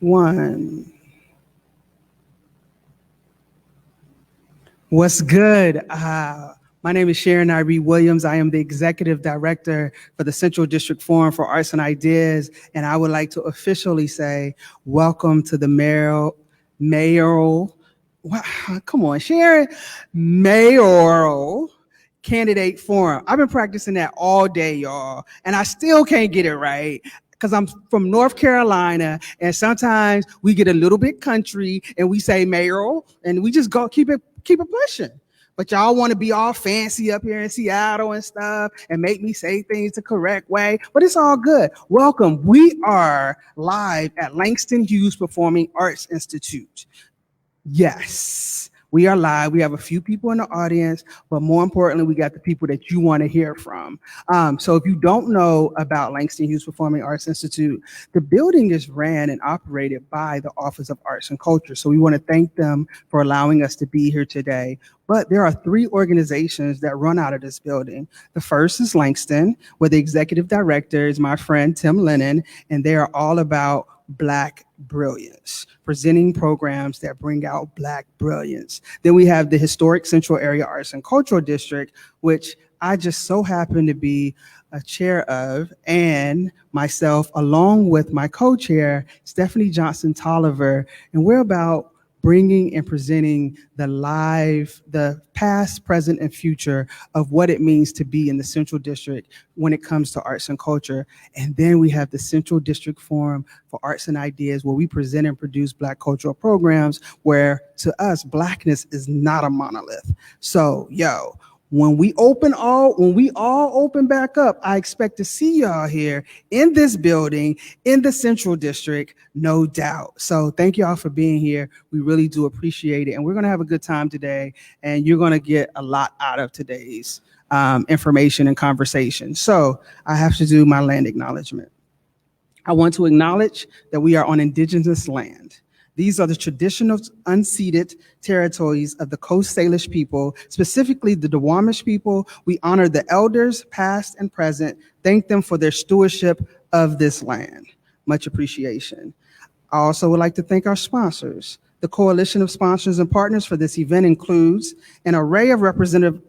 One. What's good? My name is Sharon Iree Williams. I am the Executive Director for the Central District Forum for Arts and Ideas, and I would like to officially say welcome to the Mayoral, come on, Sharon, Mayoral Candidate Forum. I've been practicing that all day, y'all, and I still can't get it right because I'm from North Carolina, and sometimes we get a little bit country and we say mayoral, and we just go keep it pushing. But y'all want to be all fancy up here in Seattle and stuff and make me say things the correct way, but it's all good. Welcome. We are live at Langston Hughes Performing Arts Institute. Yes, we are live. We have a few people in the audience, but more importantly, we got the people that you want to hear from. So if you don't know about Langston Hughes Performing Arts Institute, the building is ran and operated by the Office of Arts and Culture. So we want to thank them for allowing us to be here today. But there are three organizations that run out of this building. The first is Langston, where the executive director is my friend, Tim Lennon, and they are all about Black brilliance, presenting programs that bring out Black brilliance. Then we have the historic Central Area Arts and Cultural District, which I just so happen to be a chair of, and myself, along with my co-chair, Stephanie Johnson Tolliver, and we're about bringing and presenting the past, present, and future of what it means to be in the Central District when it comes to arts and culture. And then we have the Central District Forum for Arts and Ideas, where we present and produce Black cultural programs, where to us, Blackness is not a monolith. So, when we all open back up, I expect to see y'all here in this building, in the Central District, no doubt. So thank y'all for being here. We really do appreciate it. And we're gonna have a good time today, and you're gonna get a lot out of today's information and conversation. So I have to do my land acknowledgement. I want to acknowledge that we are on indigenous land. These are the traditional unceded territories of the Coast Salish people, specifically the Duwamish people. We honor the elders, past and present, thank them for their stewardship of this land. Much appreciation. I also would like to thank our sponsors. The coalition of sponsors and partners for this event includes an array of representative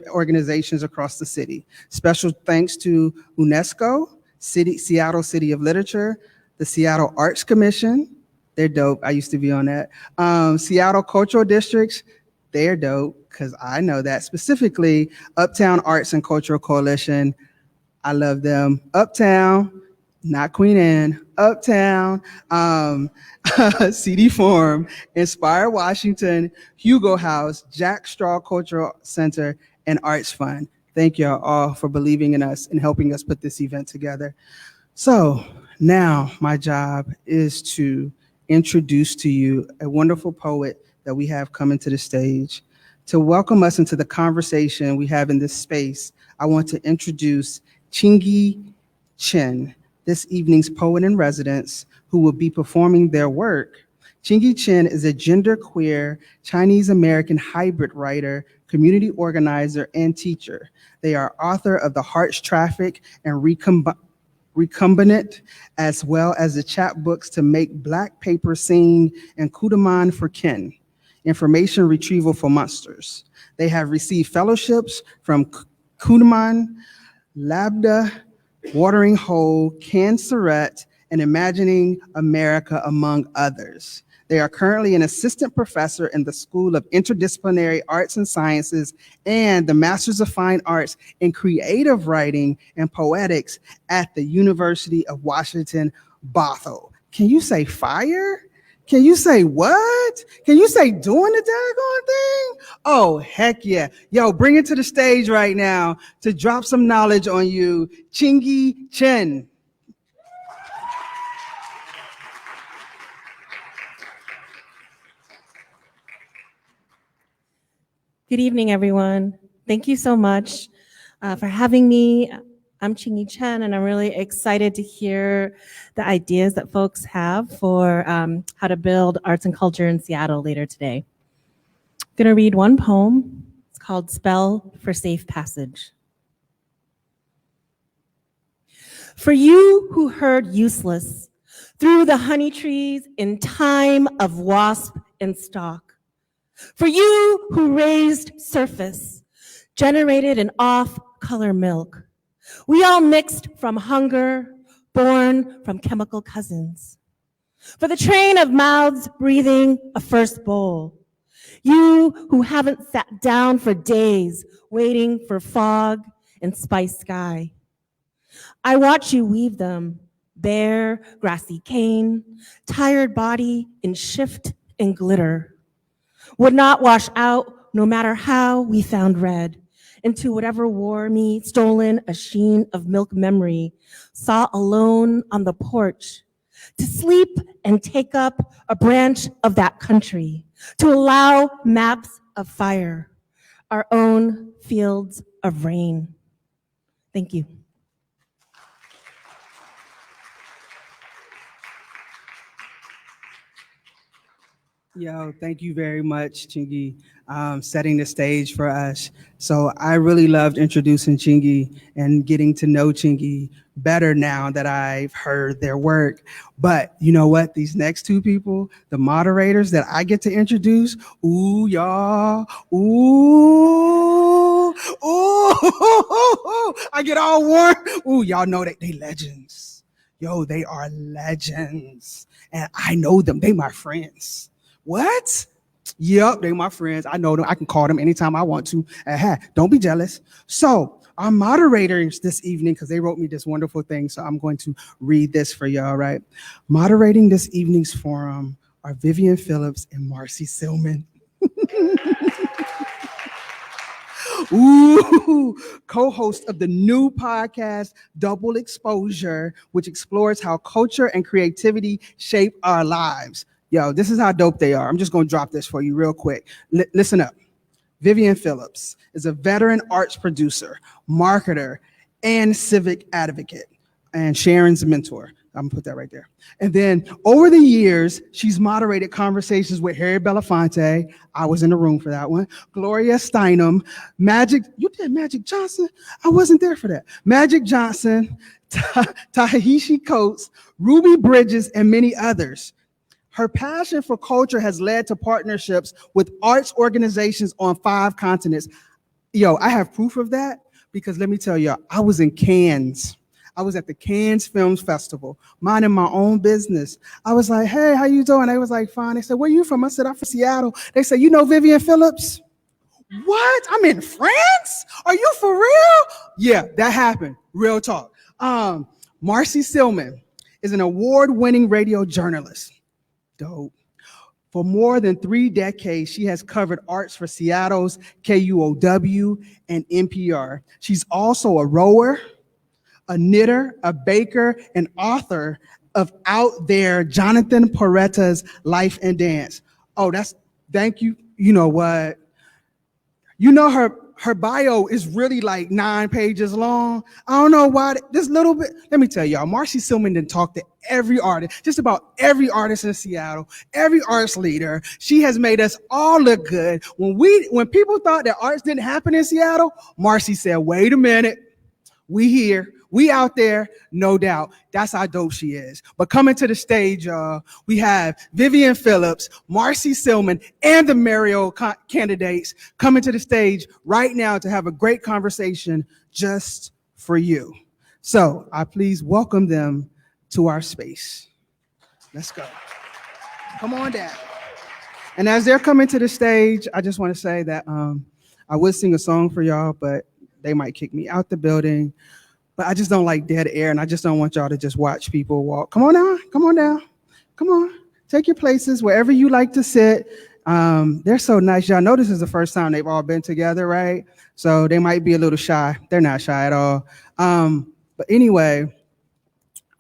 organizations across the city. Special thanks to UNESCO, Seattle City of Literature, the Seattle Arts Commission. They're dope. I used to be on that. Seattle Cultural Districts, they're dope because I know that. Specifically, Uptown Arts and Cultural Coalition, I love them. Uptown, not Queen Anne, Uptown, CD Forum, Inspire Washington, Hugo House, Jack Straw Cultural Center, and Arts Fund. Thank y'all all for believing in us and helping us put this event together. So now my job is to introduce to you a wonderful poet that we have coming to the stage. To welcome us into the conversation we have in this space, I want to introduce Chingy Chen, this evening's poet in residence, who will be performing their work. Chingy Chen is a genderqueer Chinese-American hybrid writer, community organizer, and teacher. They are author of The Heart's Traffic and Recombinant, as well as the chapbooks To Make Black Paper Sing and Kudaman for Kin, Information Retrieval for Monsters. They have received fellowships from Kudaman, Labda, Watering Hole, Cancerette, and Imagining America, among others. They are currently an assistant professor in the School of Interdisciplinary Arts and Sciences and the Masters of Fine Arts in Creative Writing and Poetics at the University of Washington, Bothell. Can you say fire? Can you say what? Can you say doing the daggone thing? Oh, heck yeah. Yo, bring it to the stage right now to drop some knowledge on you, Chingy Chen. Good evening, everyone. Thank you so much for having me. I'm Chingy Chen, and I'm really excited to hear the ideas that folks have for how to build arts and culture in Seattle later today. I'm gonna read one poem. It's called Spell for Safe Passage. For you who heard useless, through the honey trees in time of wasp and stalk. For you who raised surface, generated an off-color milk. We all mixed from hunger, born from chemical cousins. For the train of mouths breathing a first bowl. You who haven't sat down for days waiting for fog and spice sky. I watch you weave them, bare, grassy cane, tired body in shift and glitter. Would not wash out no matter how we found red into whatever wore me, stolen a sheen of milk memory, saw alone on the porch, to sleep and take up a branch of that country, to allow maps of fire, our own fields of rain. Thank you. Yo, thank you very much, Chingy, setting the stage for us. So I really loved introducing Chingy and getting to know Chingy better now that I've heard their work. But you know what? These next two people, the moderators that I get to introduce, ooh, y'all, ooh, ooh, I get all warm. Ooh, y'all know that they legends. Yo, they are legends. And I know them. They my friends. What? Yep, they my friends. I know them. I can call them anytime I want to. Don't be jealous. So our moderators this evening, because they wrote me this wonderful thing, so I'm going to read this for y'all, right? Moderating this evening's forum are Vivian Phillips and Marcy Sillman. Ooh, co-host of the new podcast, Double Exposure, which explores how culture and creativity shape our lives. Yo, this is how dope they are. I'm just going to drop this for you real quick. Listen up. Vivian Phillips is a veteran arts producer, marketer, and civic advocate, and Sharon's mentor. I'm going to put that right there. And then over the years, she's moderated conversations with Harry Belafonte. I was in the room for that one. Gloria Steinem, you did Magic Johnson? I wasn't there for that. Magic Johnson, Ta-Nehisi Coates, Ruby Bridges, and many others. Her passion for culture has led to partnerships with arts organizations on 5 continents. Yo, I have proof of that because let me tell y'all, I was in Cannes. I was at the Cannes Films Festival, minding my own business. I was like, hey, how you doing? They was like, fine. They said, where you from? I said, I'm from Seattle. They said, you know Vivian Phillips? What? I'm in France? Are you for real? Yeah, that happened. Real talk. Marcy Sillman is an award-winning radio journalist. Dope. For more than 3 decades, she has covered arts for Seattle's KUOW and NPR. She's also a rower, a knitter, a baker, and author of Out There, Jonathan Paretta's Life and Dance. Oh, thank you. You know what? You know her bio is really like 9 pages long. I don't know why this little bit. Let me tell y'all, Marcy Sillman didn't talk to every artist, just about every artist in Seattle, every arts leader. She has made us all look good. When people thought that arts didn't happen in Seattle, Marcy said, wait a minute, we here. We out there, no doubt. That's how dope she is. But coming to the stage, y'all, we have Vivian Phillips, Marcy Sillman, and the Mayoral candidates coming to the stage right now to have a great conversation just for you. So I please welcome them to our space. Let's go. Come on down. And as they're coming to the stage, I just want to say that I would sing a song for y'all, but they might kick me out the building. But I just don't like dead air, and I just don't want y'all to just watch people walk. Come on down, come on down, come on. Take your places wherever you like to sit. They're so nice. Y'all know this is the first time they've all been together, right? So they might be a little shy. They're not shy at all. But anyway,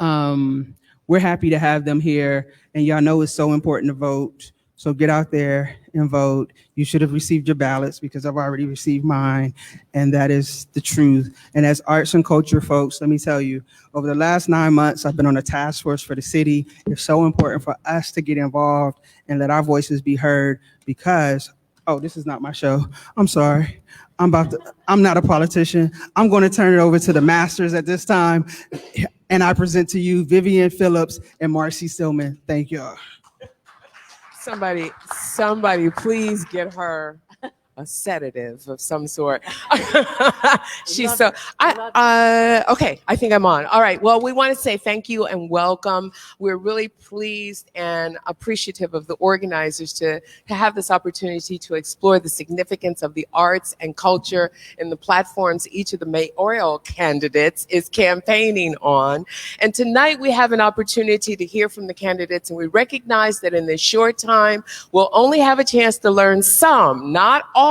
we're happy to have them here, and y'all know it's so important to vote. So get out there and vote. You should have received your ballots because I've already received mine, and that is the truth. And as arts and culture folks, let me tell you, over the last 9 months, I've been on a task force for the city. It's so important for us to get involved and let our voices be heard because, oh, this is not my show. I'm sorry. I'm not a politician. I'm going to turn it over to the masters at this time. And I present to you Vivian Phillips and Marcy Sillman. Thank you. Somebody, please get her a sedative of some sort. She's so, okay, I think I'm on. All right, well, we want to say thank you and welcome. We're really pleased and appreciative of the organizers to have this opportunity to explore the significance of the arts and culture in the platforms each of the mayoral candidates is campaigning on. And tonight we have an opportunity to hear from the candidates, and we recognize that in this short time, we'll only have a chance to learn some, not all,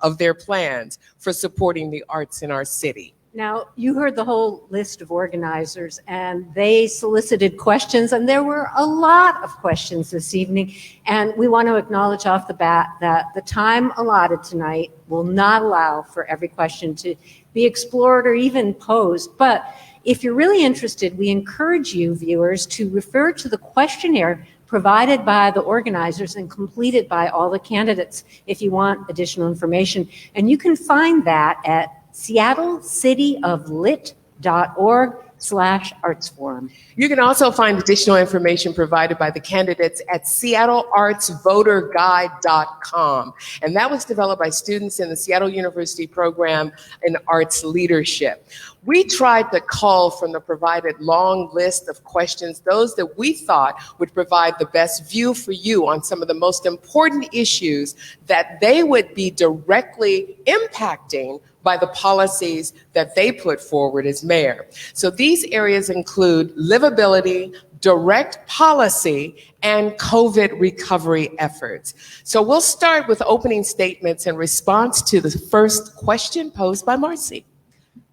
of their plans for supporting the arts in our city. Now, you heard the whole list of organizers, and they solicited questions, and there were a lot of questions this evening. And we want to acknowledge off the bat that the time allotted tonight will not allow for every question to be explored or even posed. But if you're really interested, we encourage you, viewers, to refer to the questionnaire provided by the organizers and completed by all the candidates if you want additional information. And you can find that at seattlecityoflit.org/artsforum. You can also find additional information provided by the candidates at seattleartsvoterguide.com. And that was developed by students in the Seattle University program in arts leadership. We tried to cull from the provided long list of questions those that we thought would provide the best view for you on some of the most important issues that they would be directly impacting by the policies that they put forward as mayor. So these areas include livability, direct policy, and COVID recovery efforts. So we'll start with opening statements in response to the first question posed by Marcy.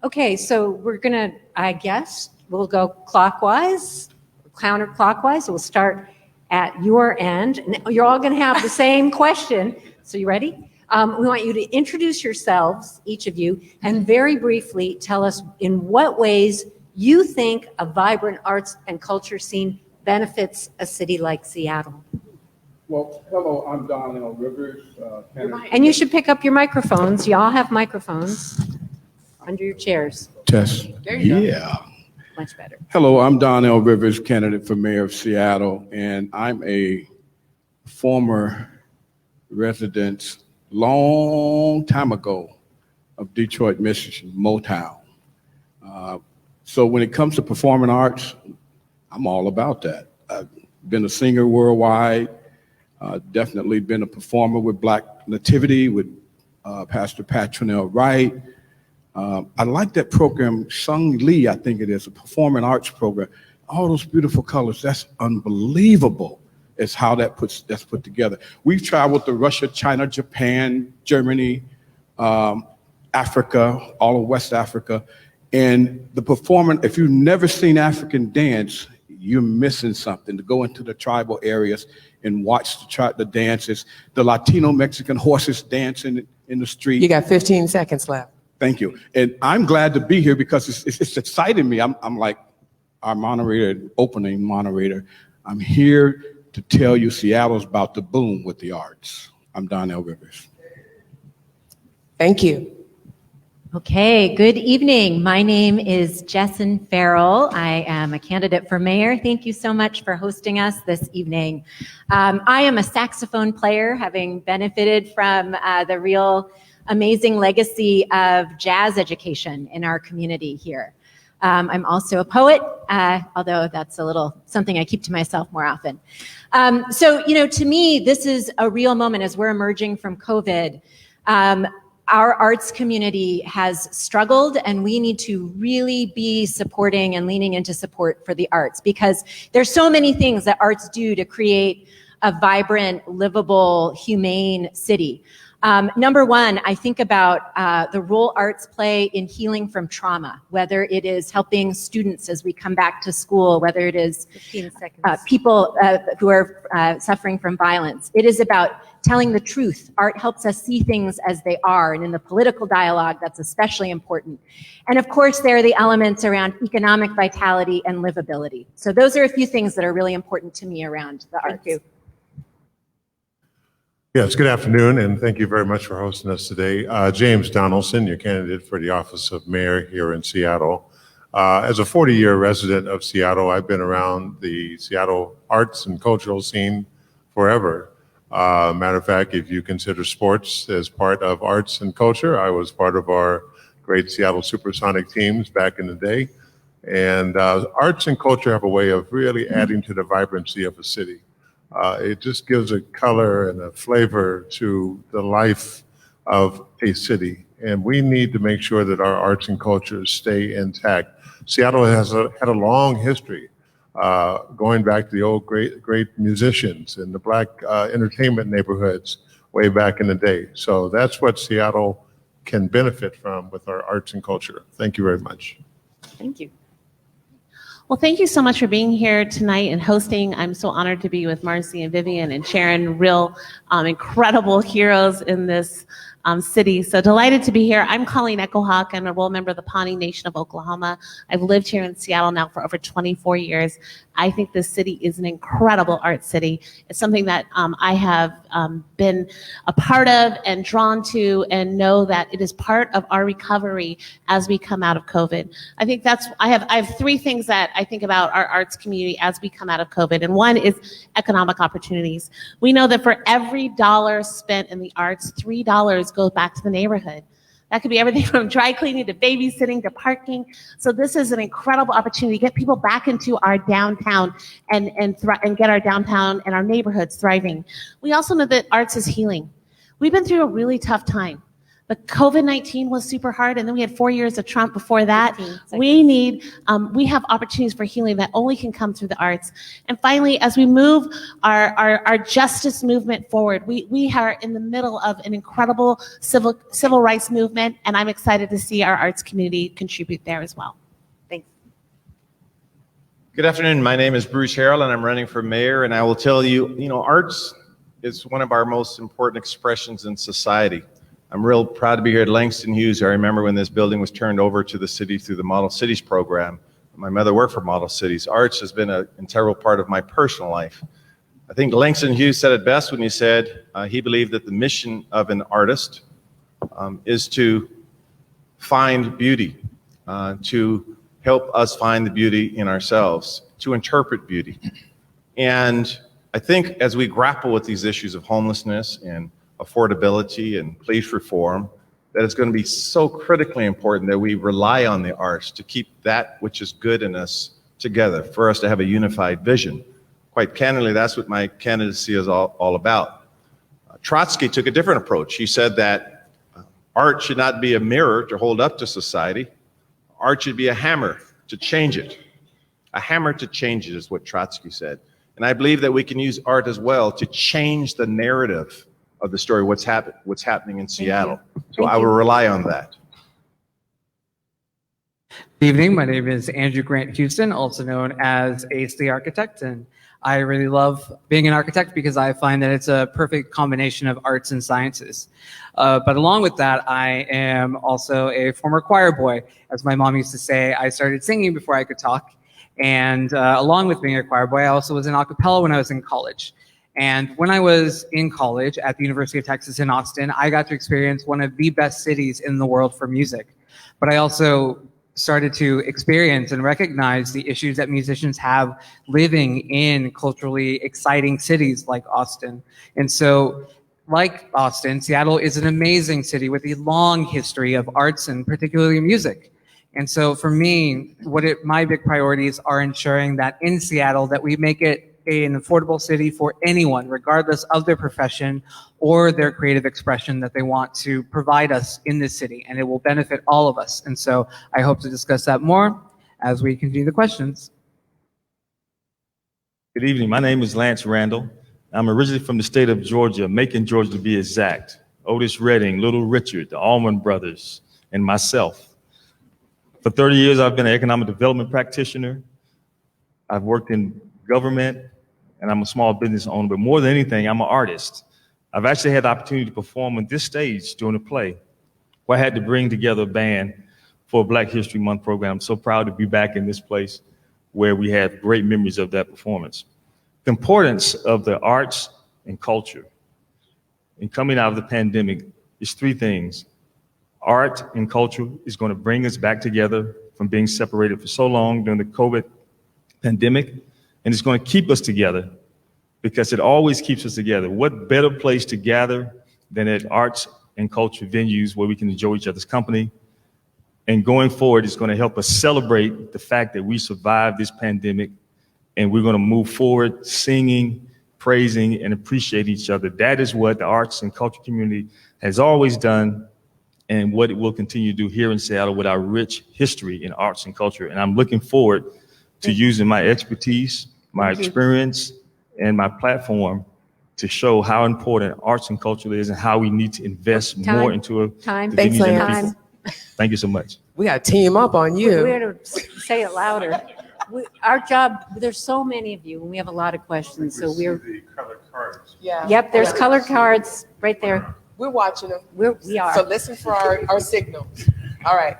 Okay, so we're gonna, I guess, we'll go clockwise, counterclockwise. We'll start at your end. And you're all gonna have the same question. So you ready? We want you to introduce yourselves, each of you, and very briefly tell us in what ways you think a vibrant arts and culture scene benefits a city like Seattle. Well, hello, I'm Donnell Rivers. And you should pick up your microphones. Y'all have microphones under your chairs. Test. There you go. Much better. Hello, I'm Donnell Rivers, candidate for mayor of Seattle, and I'm a former resident long time ago of Detroit, Michigan, Motown. So when it comes to performing arts, I'm all about that. I've been a singer worldwide, definitely been a performer with Black Nativity, with Pastor Patronell Wright. I like that program, Sung Lee, I think it is, a performing arts program. All those beautiful colors, that's unbelievable. Is how that's put together. We've traveled to Russia, China, Japan, Germany, Africa, all of West Africa. And the performance, if you've never seen African dance, you're missing something. To go into the tribal areas and watch the dances, the Latino Mexican horses dancing in the street. You got 15 seconds left. Thank you. And I'm glad to be here because it's exciting me. I'm like our moderator, opening moderator. I'm here to tell you Seattle's about to boom with the arts. I'm Donnell Rivers. Thank you. Okay, good evening. My name is Jessen Farrell. I am a candidate for mayor. Thank you so much for hosting us this evening. I am a saxophone player, having benefited from the real amazing legacy of jazz education in our community here. I'm also a poet, although that's a little something I keep to myself more often. So, to me, this is a real moment as we're emerging from COVID. Our arts community has struggled, and we need to really be supporting and leaning into support for the arts, because there's so many things that arts do to create a vibrant, livable, humane city. Number one, I think about the role arts play in healing from trauma, whether it is helping students as we come back to school, whether it is people who are suffering from violence. It is about telling the truth. Art helps us see things as they are, and in the political dialogue, that's especially important. And of course, there are the elements around economic vitality and livability. So those are a few things that are really important to me around the arts. Thank you. Yes, good afternoon, and thank you very much for hosting us today. James Donaldson, your candidate for the office of mayor here in Seattle. As a 40-year resident of Seattle, I've been around the Seattle arts and cultural scene forever. Matter of fact, if you consider sports as part of arts and culture, I was part of our great Seattle Supersonic teams back in the day. And arts and culture have a way of really adding to the vibrancy of a city. It just gives a color and a flavor to the life of a city. And we need to make sure that our arts and cultures stay intact. Seattle has had a long history, going back to the old great musicians and the Black entertainment neighborhoods way back in the day. So that's what Seattle can benefit from with our arts and culture. Thank you very much. Thank you. Well, thank you so much for being here tonight and hosting. I'm so honored to be with Marcy and Vivian and Sharon, real incredible heroes in this city. So delighted to be here. I'm Colleen Echohawk. I'm a enrolled member of the Pawnee Nation of Oklahoma. I've lived here in Seattle now for over 24 years. I think this city is an incredible art city. It's something that I have been a part of and drawn to, and know that it is part of our recovery as we come out of COVID. I think I have three things that I think about our arts community as we come out of COVID. And one is economic opportunities. We know that for every dollar spent in the arts, $3 goes back to the neighborhood. That could be everything from dry cleaning to babysitting to parking. So this is an incredible opportunity to get people back into our downtown and get our downtown and our neighborhoods thriving. We also know that arts is healing. We've been through a really tough time. But COVID-19 was super hard, and then we had 4 years of Trump before that. We have opportunities for healing that only can come through the arts. And finally, as we move our justice movement forward, we are in the middle of an incredible civil rights movement, and I'm excited to see our arts community contribute there as well. Thanks. Good afternoon. My name is Bruce Harrell, and I'm running for mayor. And I will tell you, arts is one of our most important expressions in society. I'm real proud to be here at Langston Hughes. I remember when this building was turned over to the city through the Model Cities program. My mother worked for Model Cities. Arts has been an integral part of my personal life. I think Langston Hughes said it best when he said he believed that the mission of an artist is to find beauty, to help us find the beauty in ourselves, to interpret beauty. And I think as we grapple with these issues of homelessness and affordability and police reform, that it's going to be so critically important that we rely on the arts to keep that which is good in us together, for us to have a unified vision. Quite candidly, that's what my candidacy is all about. Trotsky took a different approach. He said that art should not be a mirror to hold up to society. Art should be a hammer to change it. A hammer to change it is what Trotsky said. And I believe that we can use art as well to change the narrative of the story, what's happening in Seattle. So I will rely on that. Good evening. My name is Andrew Grant Houston, also known as Ace the Architect, and I really love being an architect because I find that it's a perfect combination of arts and sciences. But along with that, I am also a former choir boy. As my mom used to say, I started singing before I could talk. And along with being a choir boy, I also was in a cappella when I was in college. And when I was in college at the University of Texas in Austin, I got to experience one of the best cities in the world for music. But I also started to experience and recognize the issues that musicians have living in culturally exciting cities like Austin. And so, like Austin, Seattle is an amazing city with a long history of arts and particularly music. And so for me, my big priorities are ensuring that in Seattle that we make it an affordable city for anyone, regardless of their profession or their creative expression that they want to provide us in this city, and it will benefit all of us. And so I hope to discuss that more as we continue the questions. Good evening. My name is Lance Randall. I'm originally from the state of Georgia, Macon, Georgia to be exact. Otis Redding, Little Richard, the Allman Brothers, and myself. For 30 years, I've been an economic development practitioner. I've worked in government, and I'm a small business owner, but more than anything, I'm an artist. I've actually had the opportunity to perform on this stage during a play where I had to bring together a band for a Black History Month program. I'm so proud to be back in this place where we have great memories of that performance. The importance of the arts and culture in coming out of the pandemic is three things. Art and culture is going to bring us back together from being separated for so long during the COVID pandemic, and it's going to keep us together because it always keeps us together. What better place to gather than at arts and culture venues where we can enjoy each other's company? And going forward, it's going to help us celebrate the fact that we survived this pandemic, and we're going to move forward singing, praising, and appreciate each other. That is what the arts and culture community has always done, and what it will continue to do here in Seattle with our rich history in arts and culture. And I'm looking forward to using my expertise, my experience, and my platform to show how important arts and culture is and how we need to invest more into it. Thanks, Lance. Thank you so much. We got to team up on you. We had to say it louder. Our job, there's so many of you, and we have a lot of questions, so we're. The colored cards. Yeah. Yep, there's colored cards right there. We're watching them. We are. So listen for our signals. All right.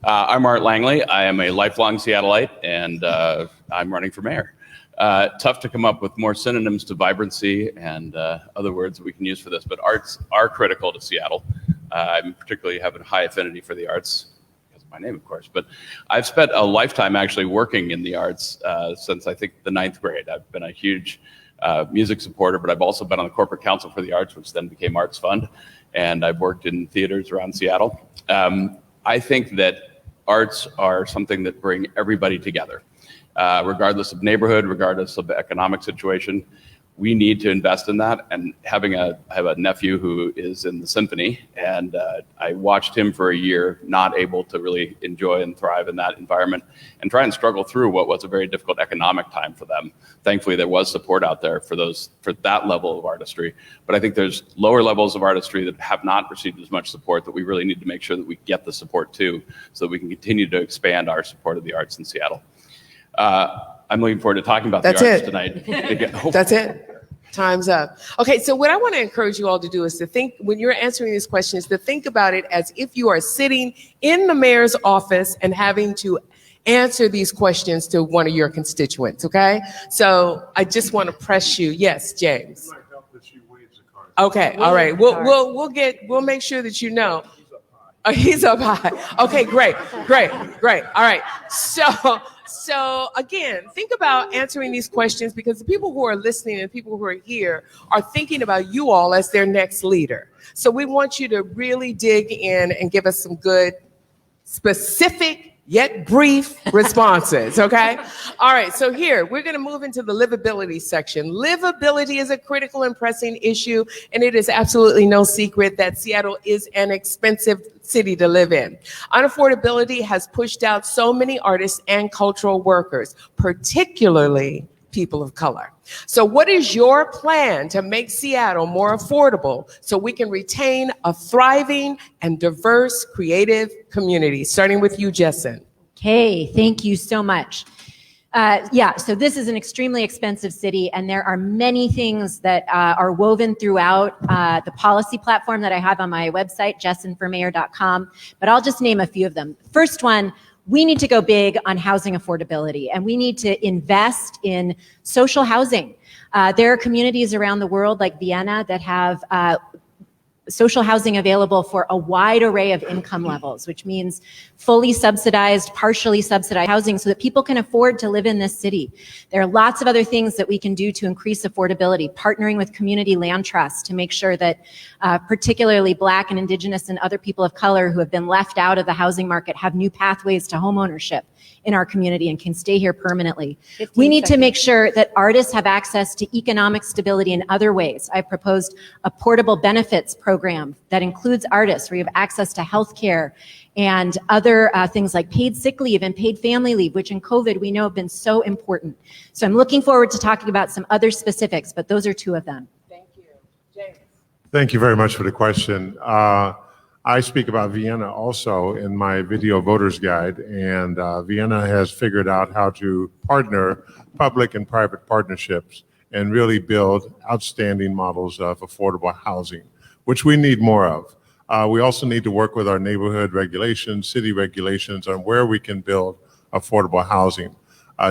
I'm Art Langley. I am a lifelong Seattleite, and I'm running for mayor. Tough to come up with more synonyms to vibrancy and other words that we can use for this, but arts are critical to Seattle. I particularly have a high affinity for the arts, because of my name, of course, but I've spent a lifetime actually working in the arts since I think the 9th grade. I've been a huge music supporter, but I've also been on the corporate council for the arts, which then became Arts Fund, and I've worked in theaters around Seattle. I think that arts are something that bring everybody together. Regardless of neighborhood, regardless of the economic situation, we need to invest in that. And I have a nephew who is in the symphony, and I watched him for a year, not able to really enjoy and thrive in that environment and try and struggle through what was a very difficult economic time for them. Thankfully, there was support out there for that level of artistry. But I think there's lower levels of artistry that have not received as much support that we really need to make sure that we get the support too, so that we can continue to expand our support of the arts in Seattle. I'm looking forward to talking about the arts tonight. That's it. Time's up. Okay, so what I want to encourage you all to do is to think, when you're answering these questions, to think about it as if you are sitting in the mayor's office and having to answer these questions to one of your constituents, okay? So I just want to press you. Yes, James. Okay, all right. We'll make sure that you know. Oh, he's up high. Okay, great. All right. So again, think about answering these questions, because the people who are listening and people who are here are thinking about you all as their next leader. So we want you to really dig in and give us some good, specific, yet brief responses, okay? All right, so here, we're gonna move into the livability section. Livability is a critical and pressing issue, and it is absolutely no secret that Seattle is an expensive city to live in. Unaffordability has pushed out so many artists and cultural workers, particularly people of color. So what is your plan to make Seattle more affordable so we can retain a thriving and diverse creative community? Starting with you, Jessen. Okay, thank you so much. So this is an extremely expensive city, and there are many things that are woven throughout the policy platform that I have on my website, jessenformayor.com, but I'll just name a few of them. First one, we need to go big on housing affordability, and we need to invest in social housing. There are communities around the world like Vienna that have social housing available for a wide array of income levels, which means fully subsidized, partially subsidized housing so that people can afford to live in this city. There are lots of other things that we can do to increase affordability, partnering with community land trusts to make sure that particularly Black and Indigenous and other people of color who have been left out of the housing market have new pathways to homeownership in our community and can stay here permanently. We need to make sure that artists have access to economic stability in other ways. I proposed a portable benefits program that includes artists, where you have access to health care and other things like paid sick leave and paid family leave, which in COVID we know have been so important. So I'm looking forward to talking about some other specifics, but those are two of them. Thank you. James. Thank you very much for the question. I speak about Vienna also in my video voters guide, and Vienna has figured out how to partner public and private partnerships and really build outstanding models of affordable housing, which we need more of. We also need to work with our neighborhood regulations, city regulations on where we can build affordable housing.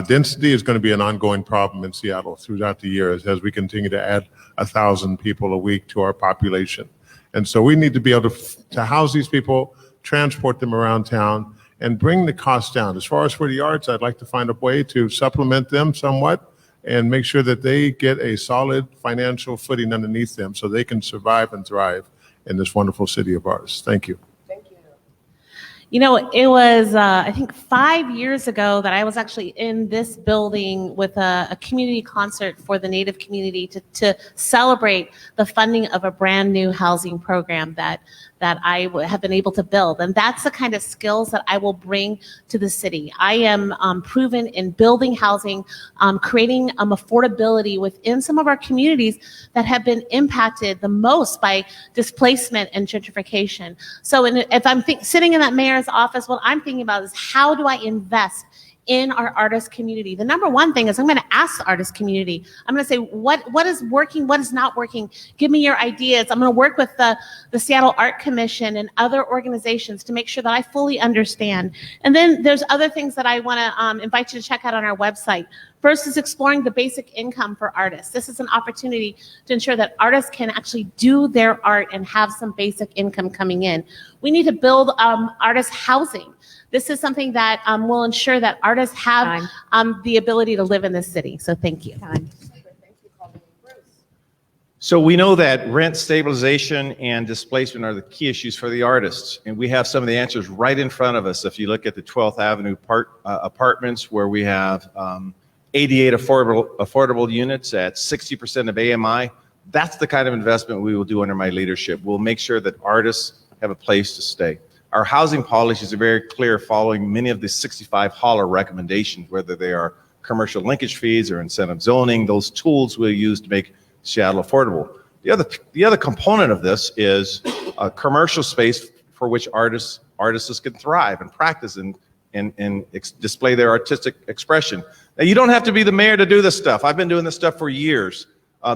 Density is going to be an ongoing problem in Seattle throughout the years as we continue to add 1,000 people a week to our population. And so we need to be able to house these people, transport them around town, and bring the cost down. As far as for the arts, I'd like to find a way to supplement them somewhat and make sure that they get a solid financial footing underneath them so they can survive and thrive in this wonderful city of ours. Thank you. You know, it was, I think 5 years ago that I was actually in this building with a community concert for the Native community to celebrate the funding of a brand new housing program that I have been able to build. And that's the kind of skills that I will bring to the city. I am proven in building housing, creating affordability within some of our communities that have been impacted the most by displacement and gentrification. So if I'm sitting in that mayor's office, what I'm thinking about is how do I invest in our artist community? The number one thing is I'm going to ask the artist community. I'm going to say, what is working? What is not working? Give me your ideas. I'm going to work with the Seattle Art Commission and other organizations to make sure that I fully understand. And then there's other things that I want to invite you to check out on our website. First is exploring the basic income for artists. This is an opportunity to ensure that artists can actually do their art and have some basic income coming in. We need to build artist housing. This is something that will ensure that artists have the ability to live in this city. So thank you. So we know that rent stabilization and displacement are the key issues for the artists, and we have some of the answers right in front of us. If you look at the 12th Avenue apartments, where we have 88 affordable units at 60% of AMI, that's the kind of investment we will do under my leadership. We'll make sure that artists have a place to stay. Our housing policies are very clear, following many of the 65 Holler recommendations, whether they are commercial linkage fees or incentive zoning. Those tools we'll use to make Seattle affordable. The other component of this is a commercial space for which artists can thrive and practice and display their artistic expression. Now, you don't have to be the mayor to do this stuff. I've been doing this stuff for years.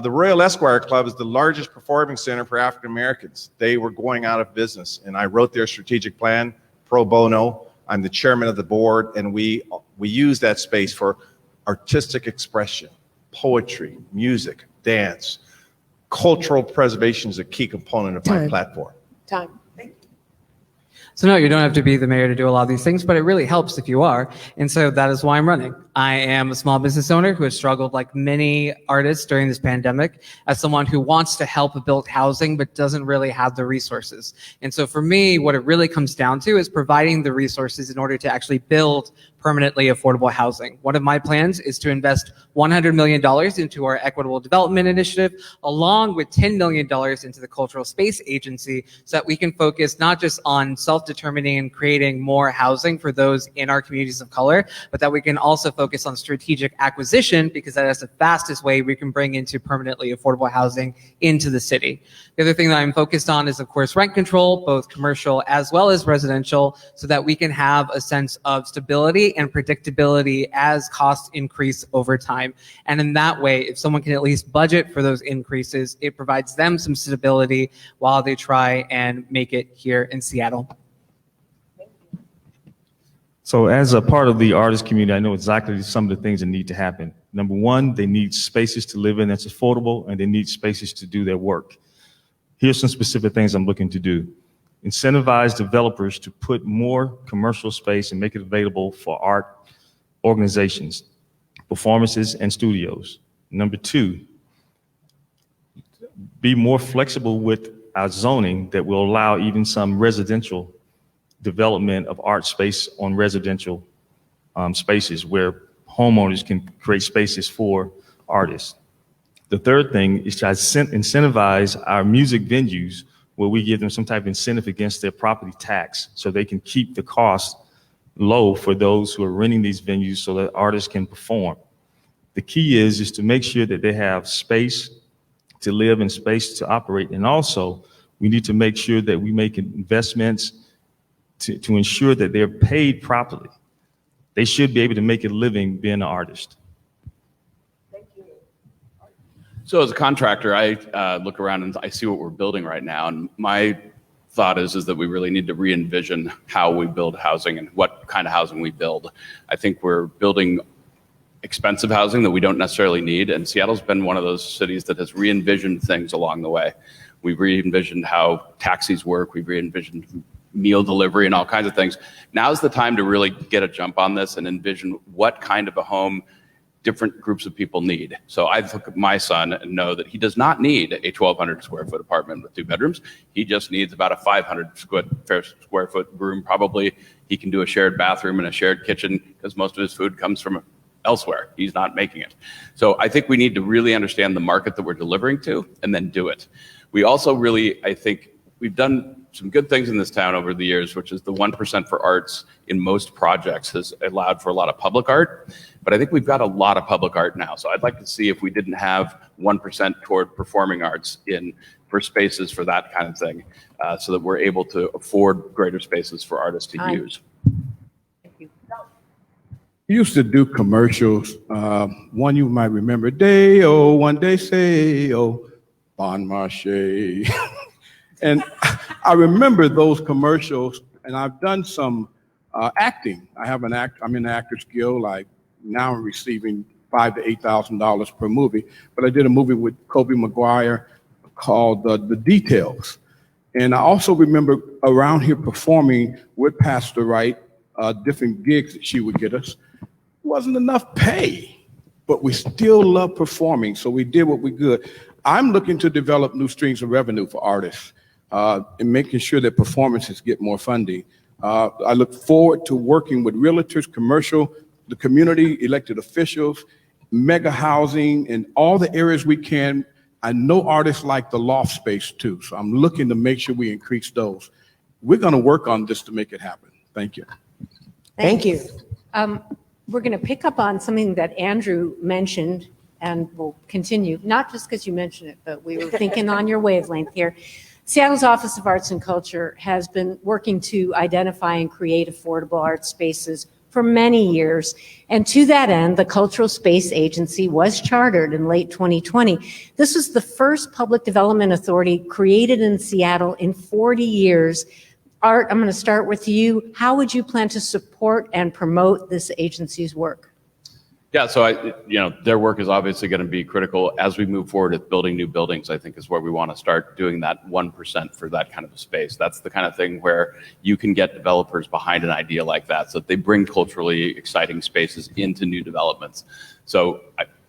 The Royal Esquire Club is the largest performing center for African Americans. They were going out of business, and I wrote their strategic plan pro bono. I'm the chairman of the board, and we use that space for artistic expression, poetry, music, dance. Cultural preservation is a key component of my platform. Time. So no, you don't have to be the mayor to do a lot of these things, but it really helps if you are. And so that is why I'm running. I am a small business owner who has struggled like many artists during this pandemic as someone who wants to help build housing but doesn't really have the resources. And so for me, what it really comes down to is providing the resources in order to actually build permanently affordable housing. One of my plans is to invest $100 million into our equitable development initiative, along with $10 million into the Cultural Space Agency, so that we can focus not just on self-determining and creating more housing for those in our communities of color, but that we can also focus on strategic acquisition, because that is the fastest way we can bring into permanently affordable housing into the city. The other thing that I'm focused on is, of course, rent control, both commercial as well as residential, so that we can have a sense of stability and predictability as costs increase over time. And in that way, if someone can at least budget for those increases, it provides them some stability while they try and make it here in Seattle. So as a part of the artist community, I know exactly some of the things that need to happen. Number one, they need spaces to live in that's affordable, and they need spaces to do their work. Here's some specific things I'm looking to do. Incentivize developers to put more commercial space and make it available for art organizations, performances, and studios. Number two, be more flexible with our zoning that will allow even some residential development of art space on residential spaces where homeowners can create spaces for artists. The third thing is to incentivize our music venues, where we give them some type of incentive against their property tax so they can keep the cost low for those who are renting these venues so that artists can perform. The key is to make sure that they have space to live and space to operate. And also, we need to make sure that we make investments to ensure that they're paid properly. They should be able to make a living being an artist. So as a contractor, I look around and I see what we're building right now. And my thought is that we really need to re-envision how we build housing and what kind of housing we build. I think we're building expensive housing that we don't necessarily need. And Seattle's been one of those cities that has re-envisioned things along the way. We've re-envisioned how taxis work. We've re-envisioned meal delivery and all kinds of things. Now's the time to really get a jump on this and envision what kind of a home different groups of people need. So I look at my son and know that he does not need a 1,200 square foot apartment with 2 bedrooms. He just needs about a 500 square foot room. Probably he can do a shared bathroom and a shared kitchen because most of his food comes from elsewhere. He's not making it. So I think we need to really understand the market that we're delivering to and then do it. We also really, I think we've done some good things in this town over the years, which is the 1% for arts in most projects has allowed for a lot of public art. But I think we've got a lot of public art now. So I'd like to see if we didn't have 1% toward performing arts for spaces for that kind of thing, so that we're able to afford greater spaces for artists to use. We used to do commercials. One you might remember, Day-O, one day say-O, Bon Marché. And I remember those commercials, and I've done some acting. I'm in the Actors Guild. Like now I'm receiving $5,000 to $8,000 per movie. But I did a movie with Kobe Maguire called The Details. And I also remember around here performing with Pastor Wright, different gigs that she would get us. It wasn't enough pay, but we still love performing. So we did what we could. I'm looking to develop new streams of revenue for artists. And making sure that performances get more funding. I look forward to working with realtors, commercial, the community, elected officials, mega housing, and all the areas we can. I know artists like the loft space too, so I'm looking to make sure we increase those. We're going to work on this to make it happen. Thank you. Thank you. We're going to pick up on something that Andrew mentioned, and we'll continue, not just because you mentioned it, but we were thinking on your wavelength here. Seattle's Office of Arts and Culture has been working to identify and create affordable art spaces for many years. And to that end, the Cultural Space Agency was chartered in late 2020. This was the first public development authority created in Seattle in 40 years. Art, I'm going to start with you. How would you plan to support and promote this agency's work? Yeah, so their work is obviously going to be critical as we move forward at building new buildings. I think is where we want to start doing that 1% for that kind of a space. That's the kind of thing where you can get developers behind an idea like that, so that they bring culturally exciting spaces into new developments. So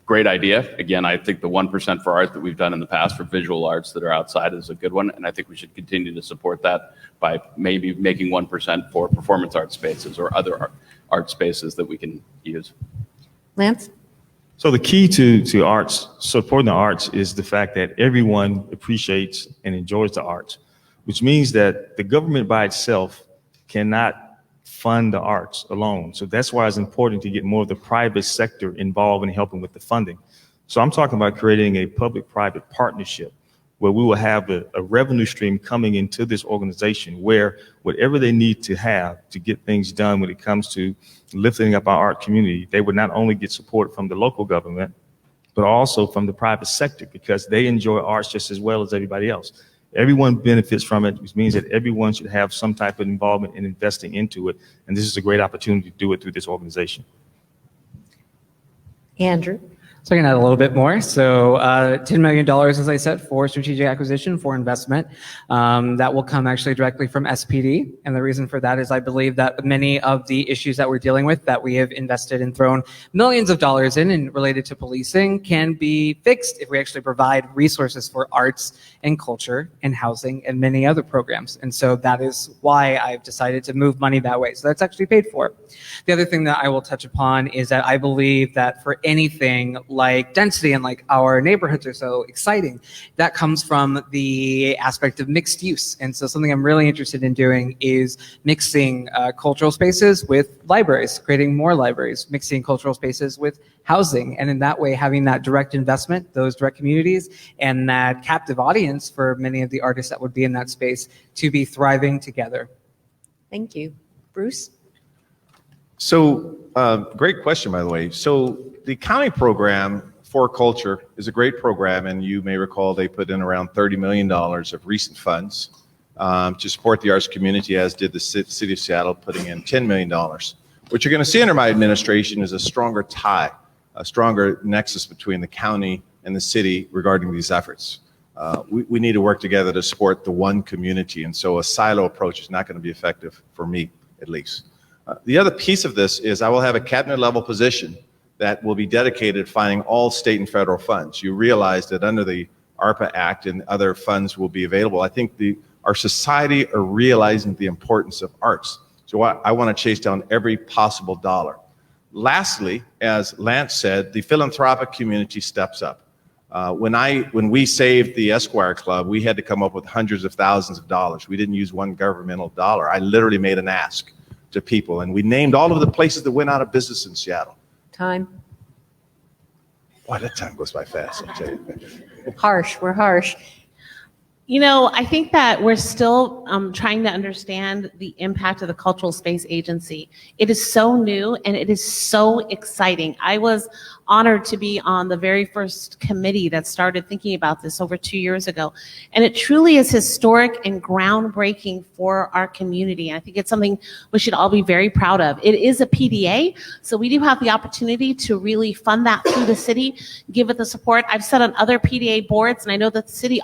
great idea. Again, I think the 1% for art that we've done in the past for visual arts that are outside is a good one, and I think we should continue to support that by maybe making 1% for performance art spaces or other art spaces that we can use. Lance? So the key to arts, supporting the arts, is the fact that everyone appreciates and enjoys the arts, which means that the government by itself cannot fund the arts alone. So that's why it's important to get more of the private sector involved in helping with the funding. So I'm talking about creating a public-private partnership where we will have a revenue stream coming into this organization where whatever they need to have to get things done when it comes to lifting up our art community, they would not only get support from the local government, but also from the private sector, because they enjoy arts just as well as everybody else. Everyone benefits from it, which means that everyone should have some type of involvement in investing into it. And this is a great opportunity to do it through this organization. Andrew? So I can add a little bit more. So $10 million, as I said, for strategic acquisition, for investment. That will come actually directly from SPD. And the reason for that is I believe that many of the issues that we're dealing with, that we have invested and thrown millions of dollars in and related to policing, can be fixed if we actually provide resources for arts and culture and housing and many other programs. And so that is why I've decided to move money that way. So that's actually paid for. The other thing that I will touch upon is that I believe that for anything like density and like our neighborhoods are so exciting, that comes from the aspect of mixed use. And so something I'm really interested in doing is mixing cultural spaces with libraries, creating more libraries, mixing cultural spaces with housing. And in that way, having that direct investment, those direct communities, and that captive audience for many of the artists that would be in that space to be thriving together. Thank you. Bruce? So, great question, by the way. So the county program for culture is a great program, and you may recall they put in around $30 million of recent funds to support the arts community, as did the city of Seattle, putting in $10 million. What you're going to see under my administration is a stronger tie, a stronger nexus between the county and the city regarding these efforts. We need to work together to support the one community. And so a silo approach is not going to be effective for me, at least. The other piece of this is I will have a cabinet level position that will be dedicated to finding all state and federal funds. You realize that under the ARPA Act and other funds will be available. I think our society are realizing the importance of arts. So I want to chase down every possible dollar. Lastly, as Lance said, the philanthropic community steps up. When we saved the Esquire Club, we had to come up with hundreds of thousands of dollars. We didn't use one governmental dollar. I literally made an ask to people, and we named all of the places that went out of business in Seattle. Time. Boy, that time goes by fast, I tell you. Harsh. We're harsh. You know, I think that we're still trying to understand the impact of the Cultural Space Agency. It is so new and it is so exciting. I was honored to be on the very first committee that started thinking about this over 2 years ago. And it truly is historic and groundbreaking for our community. And I think it's something we should all be very proud of. It is a PDA, so we do have the opportunity to really fund that through the city, give it the support. I've sat on other PDA boards, and I know that the city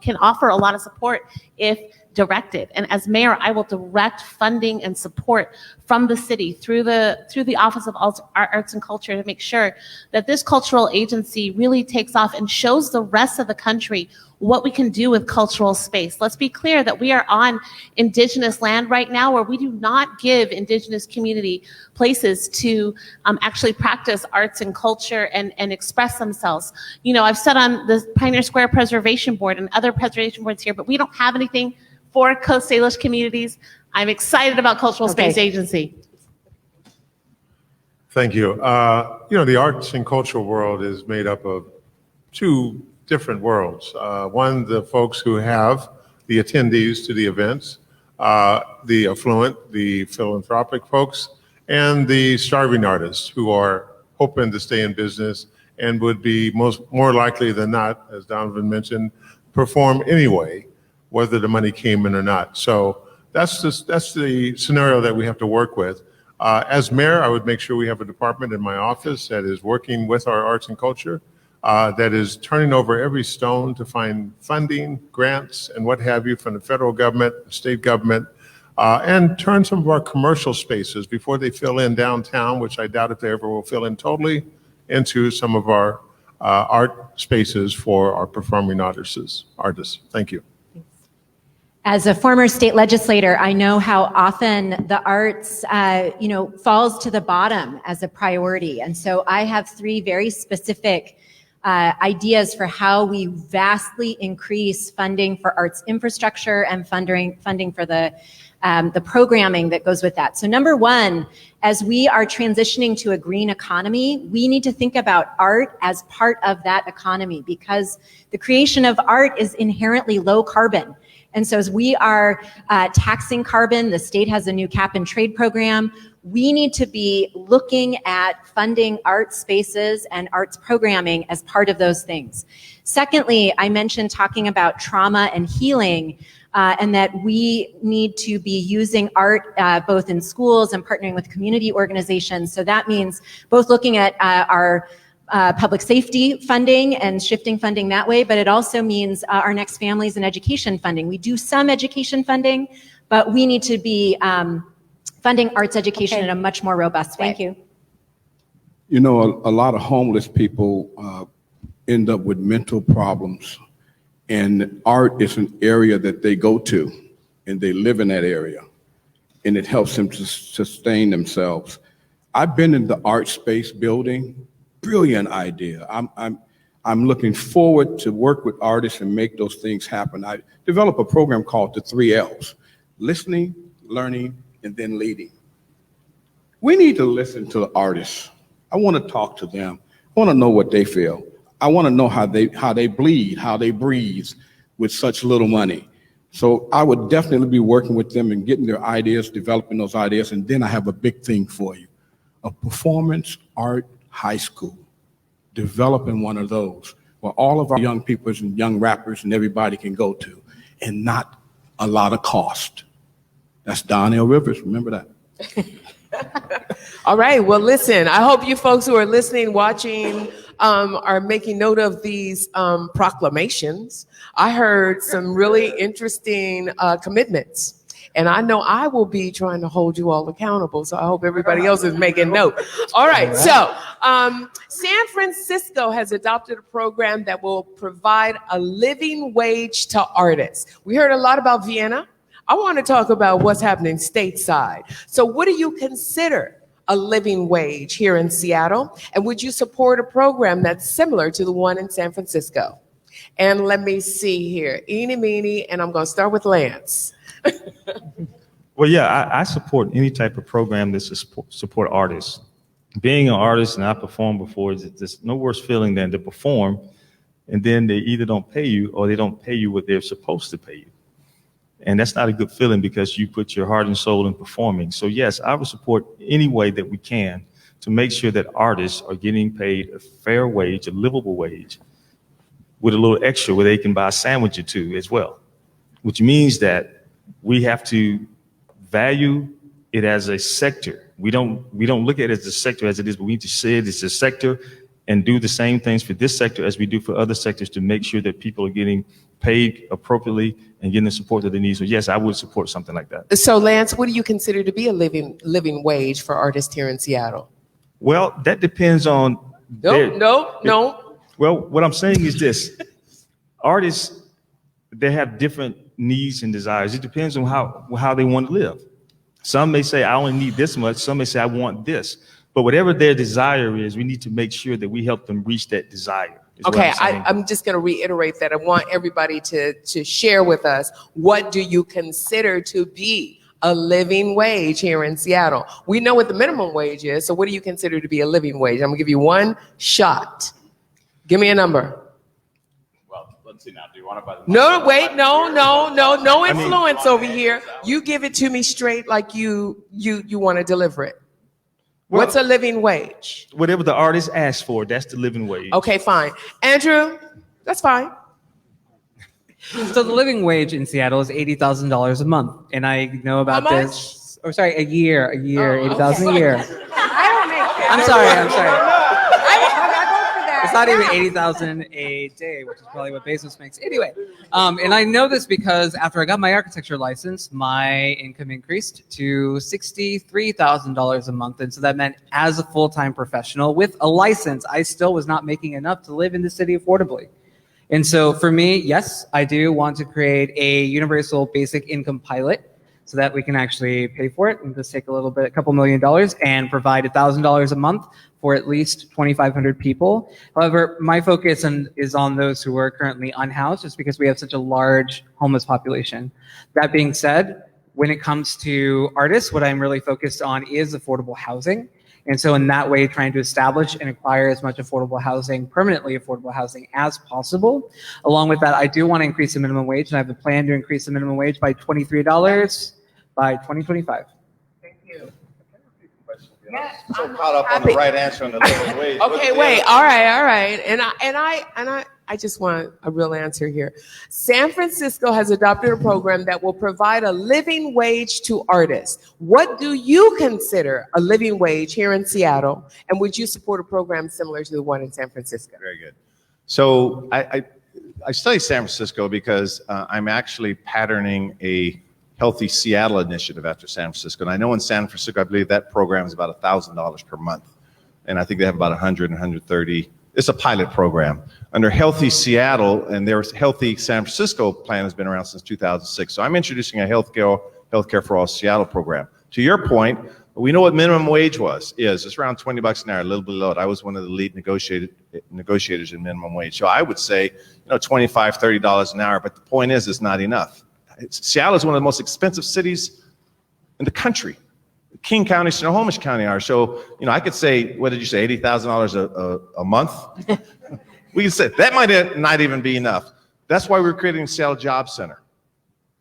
can offer a lot of support if directed. And as mayor, I will direct funding and support from the city through the Office of Arts and Culture to make sure that this cultural agency really takes off and shows the rest of the country what we can do with cultural space. Let's be clear that we are on Indigenous land right now where we do not give Indigenous community places to actually practice arts and culture and express themselves. You know, I've sat on the Pioneer Square Preservation Board and other preservation boards here, but we don't have anything for Coast Salish communities. I'm excited about Cultural Space Agency. Thank you. You know, the arts and cultural world is made up of two different worlds. One, the folks who have the attendees to the events, the affluent, the philanthropic folks, and the starving artists who are hoping to stay in business and would be more likely than not, as Donovan mentioned, perform anyway, whether the money came in or not. So that's the scenario that we have to work with. As mayor, I would make sure we have a department in my office that is working with our arts and culture, that is turning over every stone to find funding, grants, and what have you from the federal government, state government, and turn some of our commercial spaces before they fill in downtown, which I doubt if they ever will fill in totally, into some of our art spaces for our performing artists. Thank you. As a former state legislator, I know how often the arts, falls to the bottom as a priority. And so I have 3 very specific ideas for how we vastly increase funding for arts infrastructure and funding for the programming that goes with that. So number 1, as we are transitioning to a green economy, we need to think about art as part of that economy because the creation of art is inherently low carbon. And so as we are taxing carbon, the state has a new cap and trade program. We need to be looking at funding art spaces and arts programming as part of those things. Secondly, I mentioned talking about trauma and healing, and that we need to be using art both in schools and partnering with community organizations. So that means both looking at our public safety funding and shifting funding that way, but it also means our next families and education funding. We do some education funding, but we need to be funding arts education in a much more robust way. Thank you. You know, a lot of homeless people end up with mental problems, and art is an area that they go to, and they live in that area, and it helps them to sustain themselves. I've been in the art space building. Brilliant idea. I'm looking forward to work with artists and make those things happen. I developed a program called the 3 L's: listening, learning, and then leading. We need to listen to the artists. I want to talk to them. I want to know what they feel. I want to know how they bleed, how they breathe with such little money. So I would definitely be working with them and getting their ideas, developing those ideas, and then I have a big thing for you: a performance art high school, developing one of those where all of our young people and young rappers and everybody can go to, and not a lot of cost. That's Donnell Rivers, remember that. All right, well, listen, I hope you folks who are listening, watching are making note of these proclamations, I heard some really interesting commitments. And I know I will be trying to hold you all accountable, so I hope everybody else is making note. All right, so San Francisco has adopted a program that will provide a living wage to artists. We heard a lot about Vienna. I want to talk about what's happening stateside. So what do you consider a living wage here in Seattle? And would you support a program that's similar to the one in San Francisco? And let me see here, eeny, meeny, and I'm going to start with Lance. Well, yeah, I support any type of program that support artists. Being an artist, and I performed before, there's no worse feeling than to perform, and then they either don't pay you or they don't pay you what they're supposed to pay you. And that's not a good feeling because you put your heart and soul in performing. So yes, I would support any way that we can to make sure that artists are getting paid a fair wage, a livable wage, with a little extra where they can buy a sandwich or two as well, which means that we have to value it as a sector. We don't look at it as a sector as it is, but we need to say it as a sector and do the same things for this sector as we do for other sectors to make sure that people are getting paid appropriately and getting the support that they need. So yes, I would support something like that. So Lance, what do you consider to be a living wage for artists here in Seattle? Well, that depends on. No. Well, what I'm saying is this: artists, they have different needs and desires. It depends on how they want to live. Some may say, I only need this much. Some may say, I want this. But whatever their desire is, we need to make sure that we help them reach that desire. Okay, I'm just going to reiterate that. I want everybody to share with us, what do you consider to be a living wage here in Seattle? We know what the minimum wage is, so what do you consider to be a living wage? I'm going to give you one shot. Give me a number. Well, let's see now. Do you want to buy the No, wait, no influence over here. You give it to me straight like you want to deliver it. Well, what's a living wage? Whatever the artist asks for, that's the living wage. Okay, fine. Andrew, that's fine. So the living wage in Seattle is $80,000 a month, and I know about How much? this. Oh, sorry, a year, 80,000 okay. a year. I don't make that. I'm sorry. I vote for that. It's not even 80,000 a day, which is probably what Bezos makes. Anyway, and I know this because after I got my architecture license, my income increased to $63,000 a month. And so that meant as a full-time professional with a license, I still was not making enough to live in the city affordably. And so for me, yes, I do want to create a universal basic income pilot so that we can actually pay for it and just take a couple $1 million and provide $1,000 a month for at least 2,500 people. However, my focus is on those who are currently unhoused, just because we have such a large homeless population. That being said, when it comes to artists, what I'm really focused on is affordable housing. And so in that way, trying to establish and acquire as much affordable housing, permanently affordable housing as possible. Along with that, I do want to increase the minimum wage, and I have a plan to increase the minimum wage by $23 by 2025. Thank you. So caught up on the right answer on the living wage. Okay, wait. All right. And I just want a real answer here. San Francisco has adopted a program that will provide a living wage to artists. What do you consider a living wage here in Seattle? And would you support a program similar to the one in San Francisco? Very good. So I study San Francisco because I'm actually patterning a Healthy Seattle initiative after San Francisco. And I know in San Francisco, I believe that program is about $1,000 per month. And I think they have about 100 and 130. It's a pilot program. Under Healthy Seattle, and their Healthy San Francisco plan has been around since 2006. So I'm introducing a healthcare for all Seattle program. To your point, we know what minimum wage is. It's around $20 an hour, a little below it. I was one of the lead negotiators in minimum wage. So I would say, $25, $30 an hour. But the point is, it's not enough. Seattle is one of the most expensive cities in the country. King County, Snohomish County are. So, I could say, what did you say, $80,000 a month? We could say that might not even be enough. That's why we're creating the Seattle Job Center.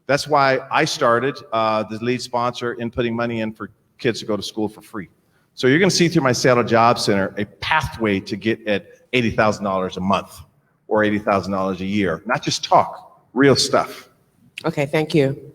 That's why I started the lead sponsor in putting money in for kids to go to school for free. So you're going to see through my Seattle Job Center a pathway to get at $80,000 a month or $80,000 a year. Not just talk, real stuff. Okay, thank you.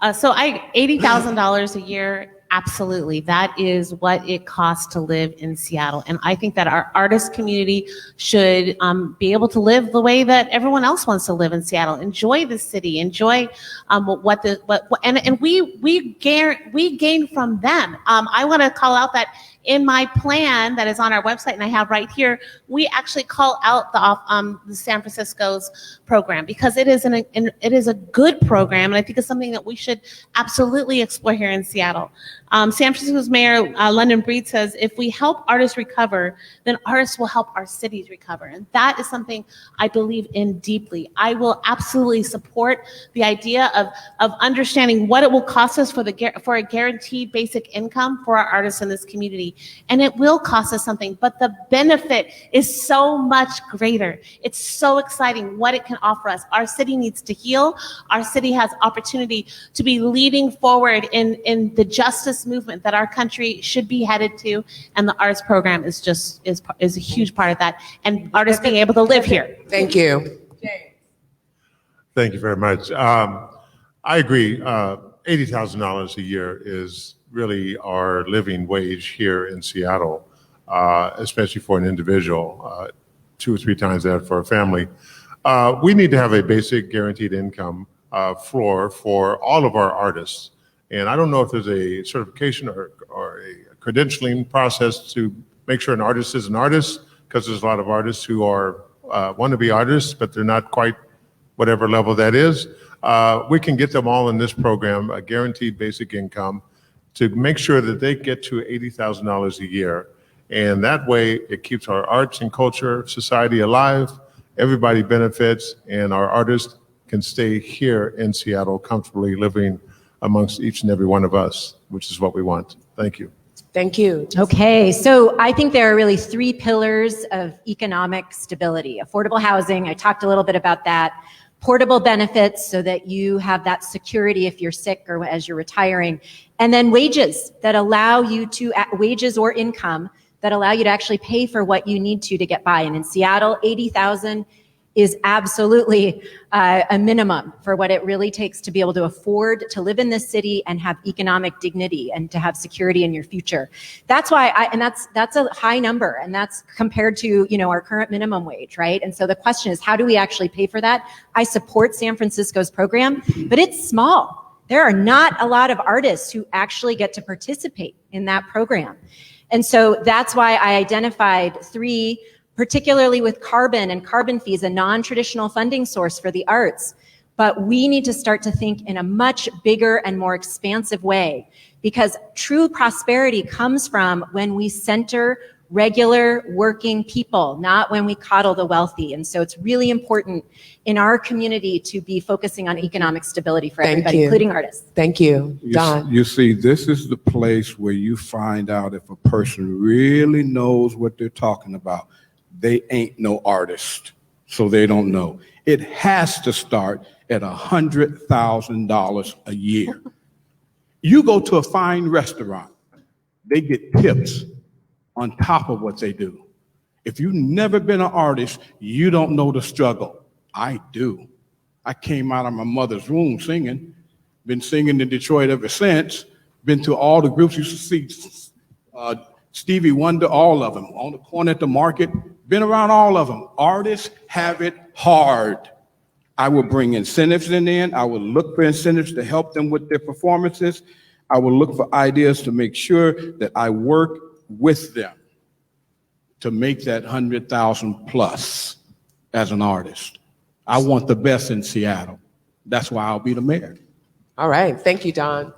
So $80,000 a year absolutely. That is what it costs to live in Seattle. And I think that our artist community should be able to live the way that everyone else wants to live in Seattle. Enjoy the city, enjoy and we gain from them. I want to call out that in my plan that is on our website, and I have right here, we actually call out the San Francisco's program because it is a good program, and I think it's something that we should absolutely explore here in Seattle. San Francisco's Mayor London Breed says, if we help artists recover, then artists will help our cities recover, and that is something I believe in deeply. I will absolutely support the idea of understanding what it will cost us for a guaranteed basic income for our artists in this community. And it will cost us something, but the benefit is so much greater. It's so exciting what it can offer us. Our city needs to heal. Our city has opportunity to be leading forward in the justice movement that our country should be headed to. And the arts program is a huge part of that. And artists being able to live here. Thank you. Thank you very much. I agree. $80,000 a year is really our living wage here in Seattle, especially for an individual, 2 or 3 times that for a family. We need to have a basic guaranteed income floor for all of our artists. And I don't know if there's a certification or a credentialing process to make sure an artist is an artist, because there's a lot of artists who want to be artists, but they're not quite whatever level that is. We can get them all in this program, a guaranteed basic income, to make sure that they get to $80,000 a year. And that way it keeps our arts and culture society alive, everybody benefits, and our artists can stay here in Seattle comfortably living amongst each and every one of us, which is what we want. Thank you. Thank you. Okay, so I think there are really 3 pillars of economic stability. Affordable housing, I talked a little bit about that. Portable benefits, so that you have that security if you're sick or as you're retiring. And then wages that allow you to, wages or income that allow you to actually pay for what you need to get by. And in Seattle, 80,000 is absolutely a minimum for what it really takes to be able to afford to live in this city and have economic dignity and to have security in your future. That's why that's a high number, and that's compared to, our current minimum wage, right? And so the question is, how do we actually pay for that? I support San Francisco's program, but it's small. There are not a lot of artists who actually get to participate in that program. And so that's why I identified 3, particularly with carbon and carbon fees, a non-traditional funding source for the arts. But we need to start to think in a much bigger and more expansive way, because true prosperity comes from when we center regular working people, not when we coddle the wealthy. And so it's really important in our community to be focusing on economic stability for everybody, including artists. Thank you. Don. You see, this is the place where you find out if a person really knows what they're talking about. They ain't no artist, so they don't know. It has to start at $100,000 a year. You go to a fine restaurant, they get tips on top of what they do. If you've never been an artist, you don't know the struggle. I do. I came out of my mother's room singing, been singing in Detroit ever since, been to all the groups. You should see Stevie Wonder, all of them, on the corner at the market, been around all of them. Artists have it hard. I will bring incentives in. I will look for incentives to help them with their performances. I will look for ideas to make sure that I work with them to make that 100,000 plus as an artist. I want the best in Seattle. That's why I'll be the mayor. All right. Thank you, Don.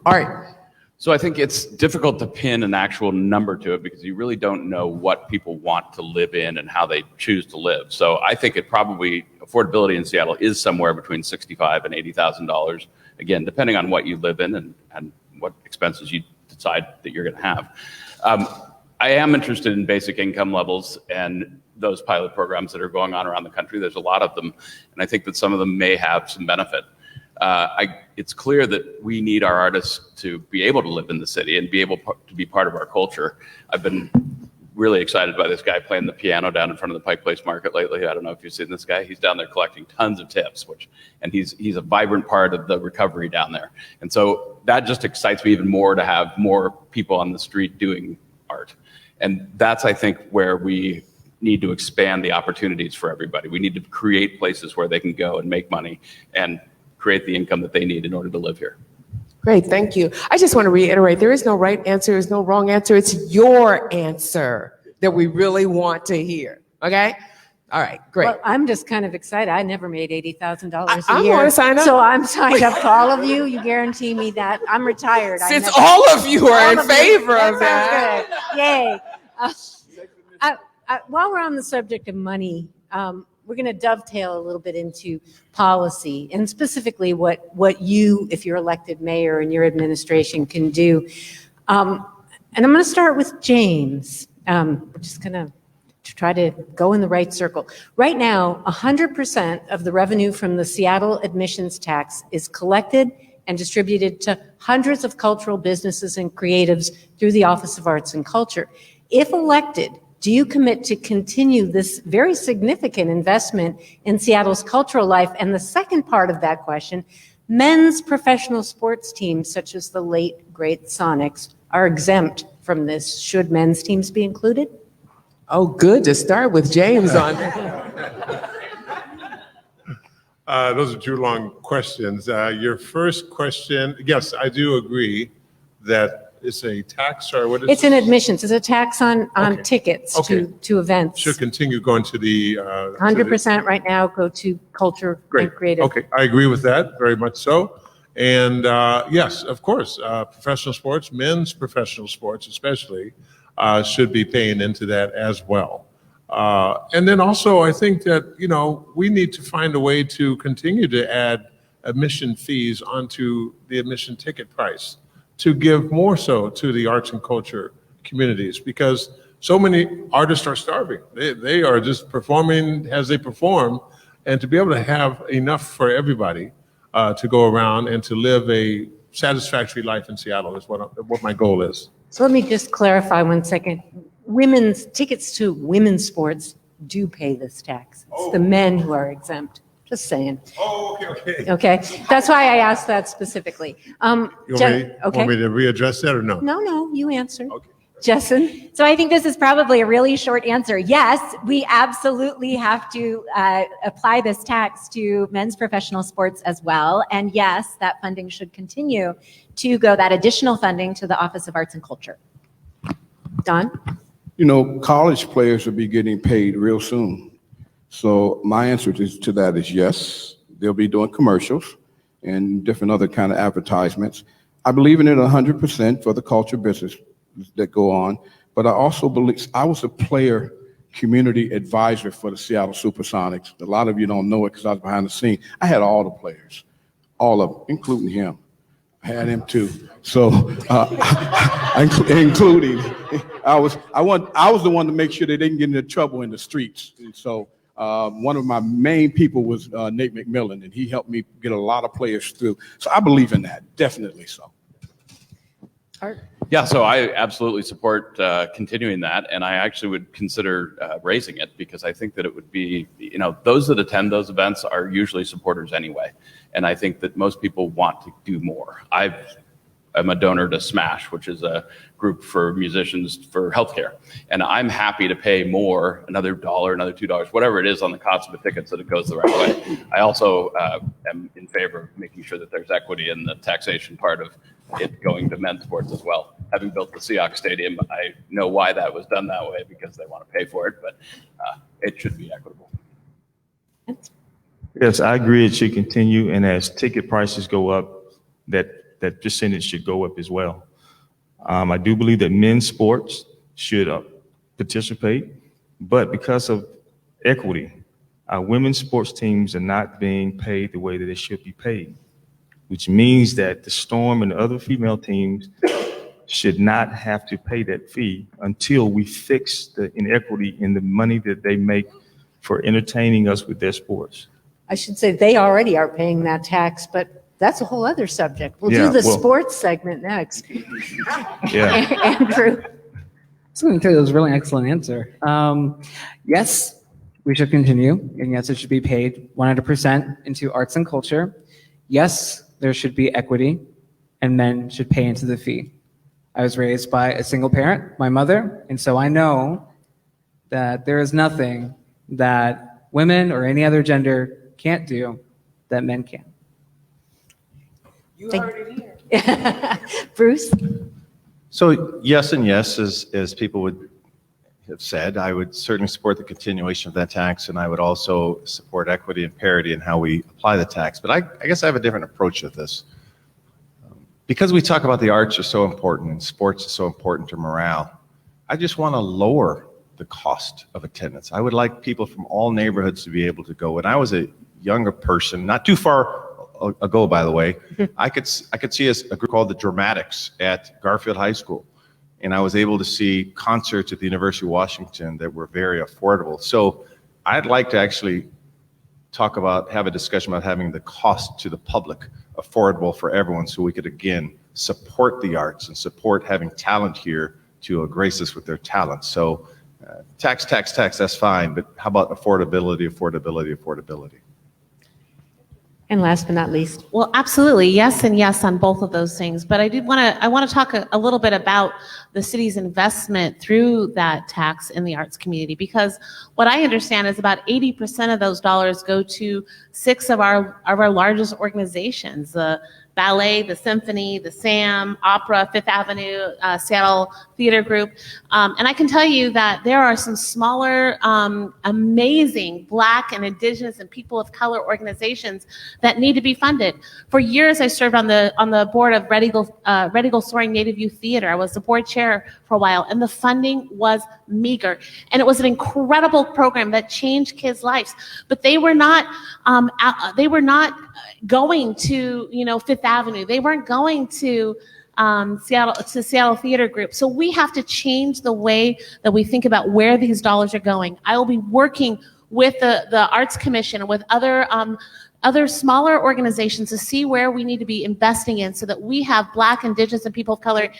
All right. So I think it's difficult to pin an actual number to it because you really don't know what people want to live in and how they choose to live. So I think affordability in Seattle is somewhere between $65,000 and $80,000. Again, depending on what you live in and what expenses you decide that you're going to have. I am interested in basic income levels and those pilot programs that are going on around the country. There's a lot of them, and I think that some of them may have some benefit. It's clear that we need our artists to be able to live in the city and be able to be part of our culture. I've been really excited by this guy playing the piano down in front of the Pike Place Market lately. I don't know if you've seen this guy. He's down there collecting tons of tips, and he's a vibrant part of the recovery down there. And so that just excites me even more to have more people on the street doing art. And that's, I think, where we need to expand the opportunities for everybody. We need to create places where they can go and make money and create the income that they need in order to live here. Great, thank you. I just want to reiterate, there is no right answer, there's no wrong answer. It's your answer that we really want to hear, okay? All right, great. Well, I'm just kind of excited. I never made $80,000 a I year. want to sign up. So I'm signed up for all of you. You guarantee me that. I'm retired. Since all of you are in favor of that. that. Yay. While we're on the subject of money, we're going to dovetail a little bit into policy and specifically what you, if you're elected mayor and your administration can do. And I'm going to start with James. We're just going to try to go in the right circle. Right now, 100% of the revenue from the Seattle admissions tax is collected and distributed to hundreds of cultural businesses and creatives through the Office of Arts and Culture. If elected, do you commit to continue this very significant investment in Seattle's cultural life? And the second part of that question, men's professional sports teams, such as the late, great Sonics, are exempt from this. Should men's teams be included? Oh, good to start with James on. Those are two long questions. Your first question, yes, I do agree that it's a tax, or what is It's an admissions. It's a tax on Okay. tickets Okay. to events. should continue going to the 100% right now go to culture Great. and creative. Okay, I agree with that, very much so. And yes, of course, professional sports, men's professional sports especially, should be paying into that as well. And then also, I think that, we need to find a way to continue to add admission fees onto the admission ticket price to give more so to the arts and culture communities, because so many artists are starving. They are just performing as they perform, and to be able to have enough for everybody to go around and to live a satisfactory life in Seattle is what my goal is. So let me just clarify 1 second. Women's tickets to women's sports do pay this tax. It's the men who are exempt. Just saying. Oh, okay. Okay, that's why I asked that specifically. You want me to readdress that or no? No, you answer. Okay. Jessen? So I think this is probably a really short answer. Yes, we absolutely have to apply this tax to men's professional sports as well. And yes, that funding should continue to go, that additional funding, to the Office of Arts and Culture. Don? College players will be getting paid real soon. So my answer to that is yes. They'll be doing commercials and different other kind of advertisements. I believe in it 100% for the culture business that go on, but I also believe I was a player community advisor for the Seattle Supersonics. A lot of you don't know it because I was behind the scene. I had all the players, all of them, including him. I had him too. So, including, I was the one to make sure they didn't get into trouble in the streets. And so, one of my main people was Nate McMillan, and he helped me get a lot of players through. So I believe in that, definitely so. Art? Yeah, so I absolutely support continuing that, and I actually would consider raising it, because I think that it would be, those that attend those events are usually supporters anyway, and I think that most people want to do more. I'm a donor to SMASH, which is a group for musicians for healthcare, and I'm happy to pay more, another $1, another $2, whatever it is on the cost of a ticket, so that it goes the right way. I also am in favor of making sure that there's equity in the taxation part of it going to men's sports as well. Having built the Seahawks Stadium, I know why that was done that way, because they want to pay for it, but it should be equitable. Yes, I agree. It should continue, and as ticket prices go up, that percentage should go up as well. I do believe that men's sports should participate, but because of equity, our women's sports teams are not being paid the way that they should be paid, which means that the Storm and other female teams should not have to pay that fee until we fix the inequity in the money that they make for entertaining us with their sports. I should say they already are paying that tax, but that's a whole other subject. We'll do the sports segment next. Yeah. Andrew? So I'm going to tell you, that was a really excellent answer. Yes, we should continue, and yes, it should be paid 100% into arts and culture. Yes, there should be equity. and men should pay into the fee. I was raised by a single parent, my mother, and so I know that there is nothing that women or any other gender can't do that men can. You heard it here. Bruce? So yes and yes, as people would have said, I would certainly support the continuation of that tax, and I would also support equity and parity in how we apply the tax. But I guess I have a different approach to this. Because we talk about the arts are so important and sports is so important to morale, I just want to lower the cost of attendance. I would like people from all neighborhoods to be able to go. When I was a younger person, not too far ago, by the way, I could see a group called the Dramatics at Garfield High School. And I was able to see concerts at the University of Washington that were very affordable. So I'd like to actually have a discussion about having the cost to the public affordable for everyone, so we could again support the arts and support having talent here to grace us with their talent. So tax, that's fine, but how about affordability? And last but not least. Well, absolutely. Yes and yes on both of those things. But I want to talk a little bit about the city's investment through that tax in the arts community, because what I understand is about 80% of those dollars go to 6 of our largest organizations, the ballet, the symphony, the SAM, opera, Fifth Avenue, Seattle Theater Group. And I can tell you that there are some smaller, amazing Black and Indigenous and people of color organizations that need to be funded. For years, I served on the board of Red Eagle Soaring Native Youth Theater. I was the board chair for a while, and the funding was meager. And it was an incredible program that changed kids' lives. But they were not going to, Fifth Avenue. They weren't going to Seattle Theater Group. So we have to change the way that we think about where these dollars are going. I will be working with the Arts Commission and with other smaller organizations to see where we need to be investing in so that we have Black, Indigenous, and people of color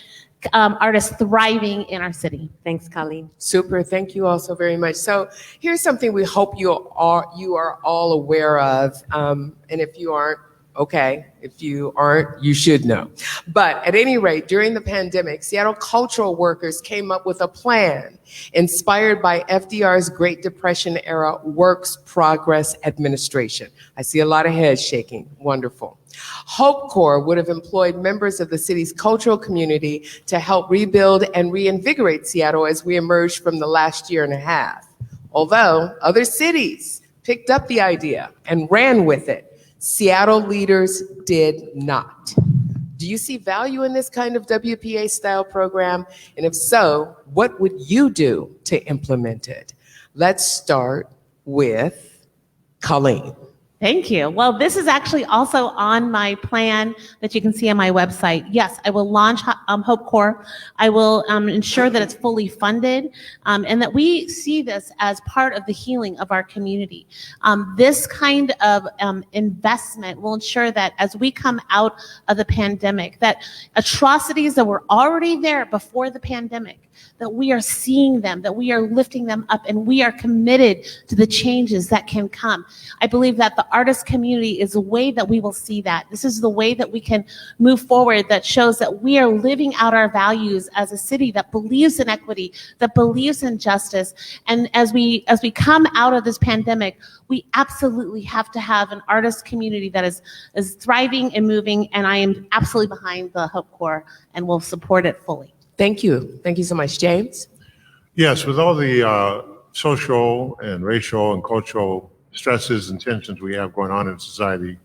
artists thriving in our city. Thanks, Colleen. Super. Thank you all so very much. So here's something we hope you are all aware of. And if you aren't, okay. If you aren't, you should know. But at any rate, during the pandemic, Seattle cultural workers came up with a plan inspired by FDR's Great Depression era Works Progress Administration. I see a lot of heads shaking. Wonderful. Hope Corps would have employed members of the city's cultural community to help rebuild and reinvigorate Seattle as we emerged from the last year and a half. Although other cities picked up the idea and ran with it, Seattle leaders did not. Do you see value in this kind of WPA style program? And if so, what would you do to implement it? Let's start with Colleen. Thank you. Well, this is actually also on my plan that you can see on my website. Yes, I will launch Hope Corps. I will ensure that it's fully funded and that we see this as part of the healing of our community. This kind of investment will ensure that as we come out of the pandemic, that atrocities that were already there before the pandemic, that we are seeing them, that we are lifting them up, and we are committed to the changes that can come. I believe that the artist community is a way that we will see that. This is the way that we can move forward that shows that we are living out our values as a city that believes in equity, that believes in justice. And as we come out of this pandemic, we absolutely have to have an artist community that is thriving and moving, and I am absolutely behind the Hope Corps and will support it fully. Thank you. Thank you so much. James? Yes, with all the social and racial and cultural stresses and tensions we have going on in society,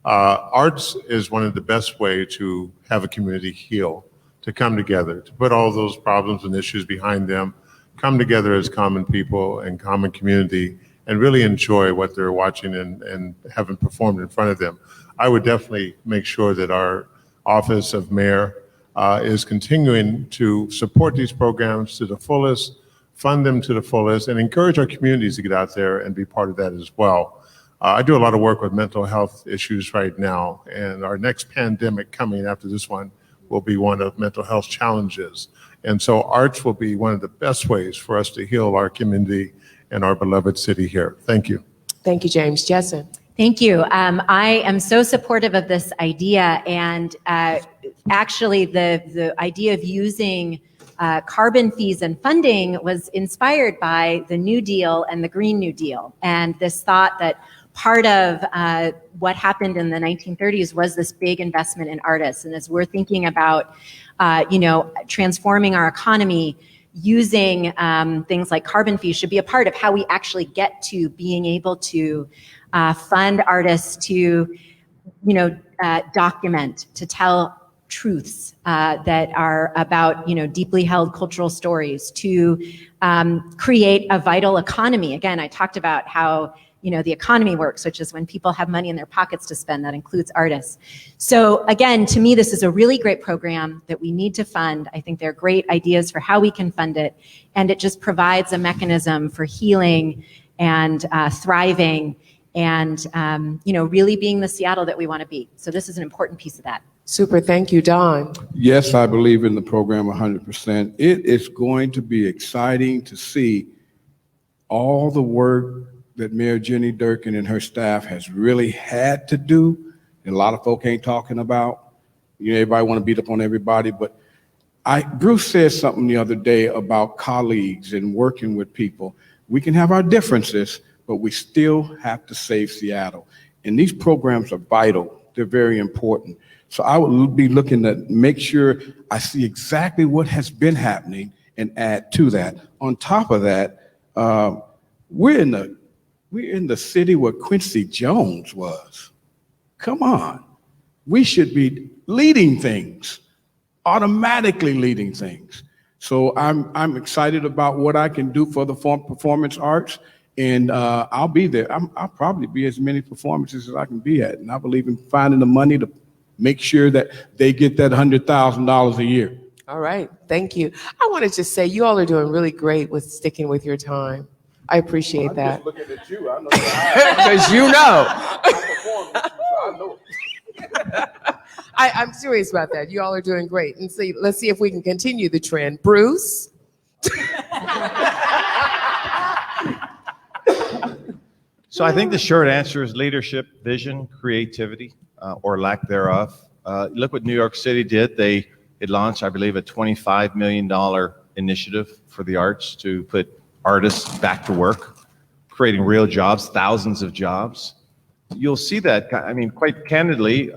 arts is one of the best ways to have a community heal, to come together, to put all those problems and issues behind them, come together as common people and common community, and really enjoy what they're watching and having performed in front of them. I would definitely make sure that our office of mayor is continuing to support these programs to the fullest, fund them to the fullest, and encourage our communities to get out there and be part of that as well. I do a lot of work with mental health issues right now, and our next pandemic coming after this one will be one of mental health challenges. And so arts will be one of the best ways for us to heal our community and our beloved city here. Thank you. Thank you, James. Jessen? Thank you. I am so supportive of this idea, and actually the idea of using carbon fees and funding was inspired by the New Deal and the Green New Deal, and this thought that part of what happened in the 1930s was this big investment in artists. And as we're thinking about, transforming our economy, using things like carbon fees should be a part of how we actually get to being able to fund artists to, document, to tell truths that are about, deeply held cultural stories, to create a vital economy. Again, I talked about how the economy works, which is when people have money in their pockets to spend. That includes artists. So again, to me, this is a really great program that we need to fund. I think there are great ideas for how we can fund it, and it just provides a mechanism for healing and thriving and really being the Seattle that we want to be. So this is an important piece of that. Super, thank you, Don. Yes, I believe in the program 100%. It is going to be exciting to see all the work that Mayor Jenny Durkin and her staff has really had to do, and a lot of folk ain't talking about. Everybody want to beat up on everybody, but Bruce said something the other day about colleagues and working with people. We can have our differences, but we still have to save Seattle. And these programs are vital. They're very important. So I would be looking to make sure I see exactly what has been happening and add to that. On top of that, we're in the city where Quincy Jones was. Come on. We should be leading things, automatically leading things. So I'm excited about what I can do for the performance arts, and I'll be there. I'll probably be as many performances as I can be at, and I believe in finding the money to make sure that they get that $100,000 a year. All right, thank you. I want to just say you all are doing really great with sticking with your time. I appreciate that. I'm just looking at you. I know. Because you know. I know. I'm serious about that. You all are doing great. And let's see if we can continue the trend. Bruce? So I think the short answer is leadership, vision, creativity, or lack thereof. Look what New York City did. It launched, I believe, a $25 million initiative for the arts to put artists back to work, creating real jobs, thousands of jobs. You'll see that, quite candidly,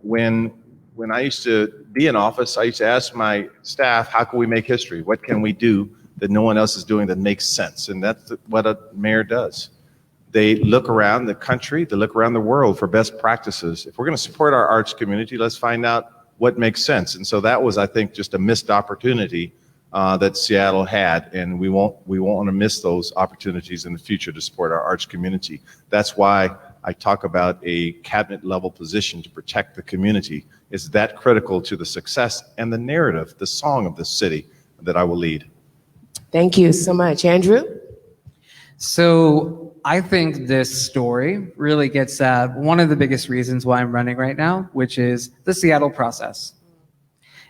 when I used to be in office, I used to ask my staff, how can we make history? What can we do that no one else is doing that makes sense? And that's what a mayor does. They look around the country, they look around the world for best practices. If we're going to support our arts community, let's find out what makes sense. And so that was, I think, just a missed opportunity that Seattle had, and we won't want to miss those opportunities in the future to support our arts community. That's why I talk about a cabinet level position to protect the community. It's that critical to the success and the narrative, the song of the city that I will lead. Thank you so much. Andrew? So I think this story really gets at one of the biggest reasons why I'm running right now, which is the Seattle process.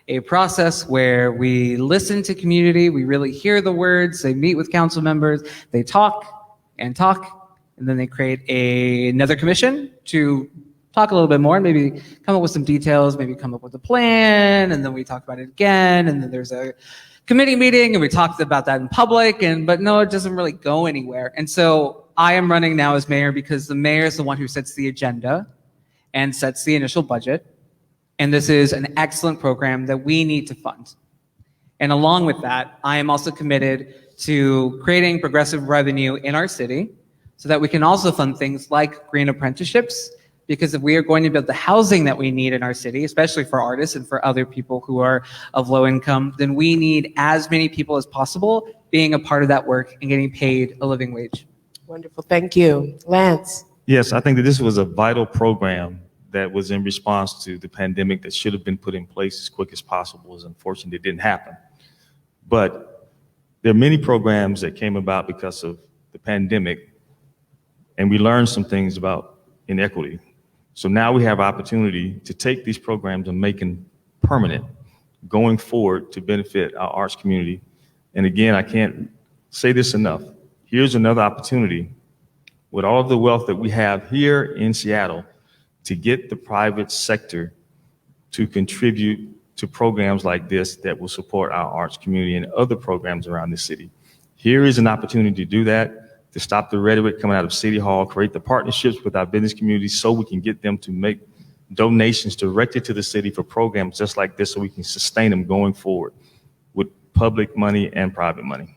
A process where we listen to community, we really hear the words, they meet with council members, they talk, and then they create another commission to talk a little bit more, and maybe come up with some details, maybe come up with a plan, and then we talk about it again, and then there's a committee meeting, and we talked about that in public, but no, it doesn't really go anywhere. And so I am running now as mayor because the mayor is the one who sets the agenda and sets the initial budget. And this is an excellent program that we need to fund. And along with that, I am also committed to creating progressive revenue in our city so that we can also fund things like green apprenticeships, because if we are going to build the housing that we need in our city, especially for artists and for other people who are of low income, then we need as many people as possible being a part of that work and getting paid a living wage. Wonderful, thank you. Lance? Yes, I think that this was a vital program that was in response to the pandemic that should have been put in place as quick as possible. Unfortunately, it didn't happen. But there are many programs that came about because of the pandemic, and we learned some things about inequity. So now we have opportunity to take these programs and make them permanent going forward to benefit our arts community. And again, I can't say this enough. Here's another opportunity with all of the wealth that we have here in Seattle, to get the private sector to contribute to programs like this that will support our arts community and other programs around the city. Here is an opportunity to do that, to stop the rhetoric coming out of City Hall, create the partnerships with our business community so we can get them to make donations directed to the city for programs just like this so we can sustain them going forward with public money and private money.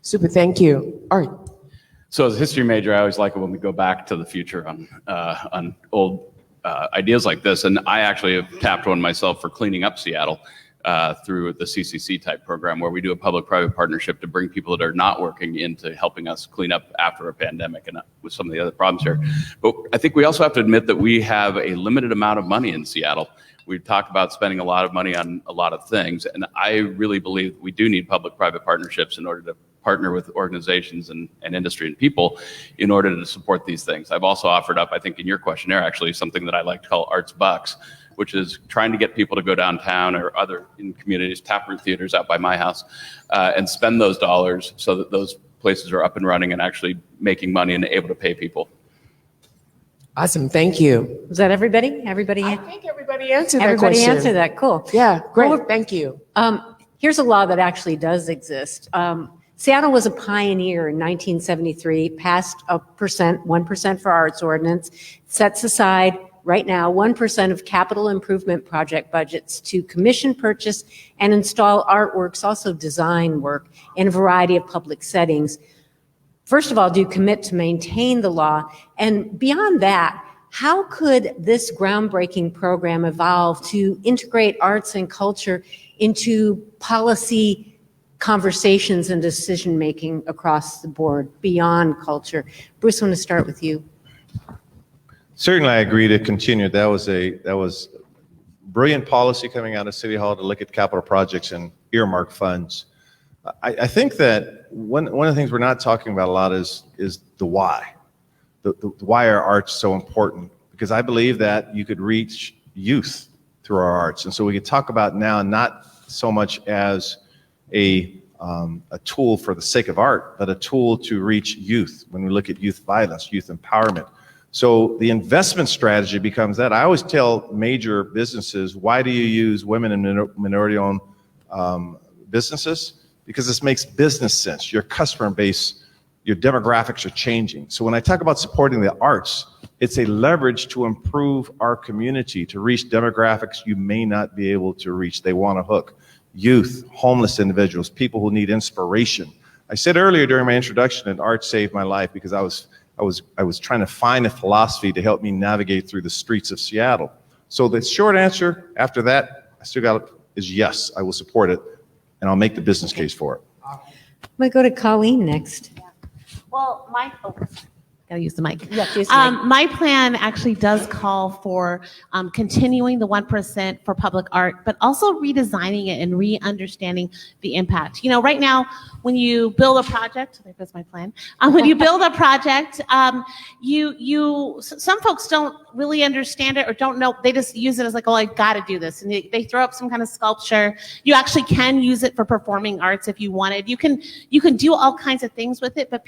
Super, thank you. All right. So as a history major, I always like it when we go back to the future on old ideas like this. And I actually have tapped one myself for cleaning up Seattle through the CCC type program, where we do a public-private partnership to bring people that are not working into helping us clean up after a pandemic and with some of the other problems here. But I think we also have to admit that we have a limited amount of money in Seattle. We've talked about spending a lot of money on a lot of things, and I really believe we do need public-private partnerships in order to partner with organizations and industry and people in order to support these things. I've also offered up, I think in your questionnaire actually, something that I like to call Arts Bucks, which is trying to get people to go downtown or other in communities, taproot theaters out by my house, and spend those dollars so that those places are up and running and actually making money and able to pay people. Awesome, thank you. Was that everybody? I think everybody answered that Everybody question. answered that, cool. Yeah, great, Well, thank you. Here's a law that actually does exist. Seattle was a pioneer in 1973, passed 1% for arts ordinance, sets aside right now 1% of capital improvement project budgets to commission, purchase, and install artworks, also design work, in a variety of public settings. First of all, do commit to maintain the law, and beyond that, how could this groundbreaking program evolve to integrate arts and culture into policy conversations and decision-making across the board beyond culture? Bruce, I want to start with you. Certainly, I agree to continue. That was brilliant policy coming out of City Hall to look at capital projects and earmark funds. I think that one of the things we're not talking about a lot is the why. The why are arts so important? Because I believe that you could reach youth through our arts, and so we could talk about now not so much as a tool for the sake of art, but a tool to reach youth when we look at youth violence, youth empowerment. So the investment strategy becomes that. I always tell major businesses, why do you use women and minority-owned businesses? Because this makes business sense. Your customer base, your demographics are changing. So when I talk about supporting the arts, it's a leverage to improve our community, to reach demographics you may not be able to reach. They want a hook. Youth, homeless individuals, people who need inspiration. I said earlier during my introduction that art saved my life because I was trying to find a philosophy to help me navigate through the streets of Seattle. So the short answer after that, is yes, I will support it, and I'll make the business case for it. I'm going to go to Colleen next. Well, gotta use the mic. Yeah, use the mic. My plan actually does call for continuing the 1% for public art, but also redesigning it and re-understanding the impact. You know, right now, when you build a project, there goes my plan. When you build a project, some folks don't really understand it or don't know. They just use it as like, oh, I got to do this, and they throw up some kind of sculpture. You actually can use it for performing arts if you wanted. You can do all kinds of things with it, but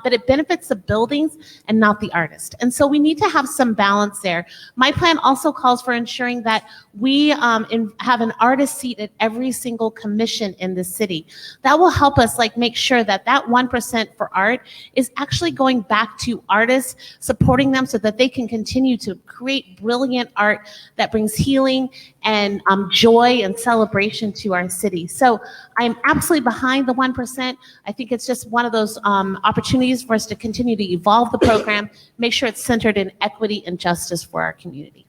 but it benefits the buildings and not the artist. And so we need to have some balance there. My plan also calls for ensuring that we have an artist seat at every single commission in the city. That will help us make sure that 1% for art is actually going back to artists, supporting them so that they can continue to create brilliant art that brings healing and joy and celebration to our city. So I'm absolutely behind the 1%. I think it's just one of those opportunities for us to continue to evolve the program, make sure it's centered in equity and justice for our community.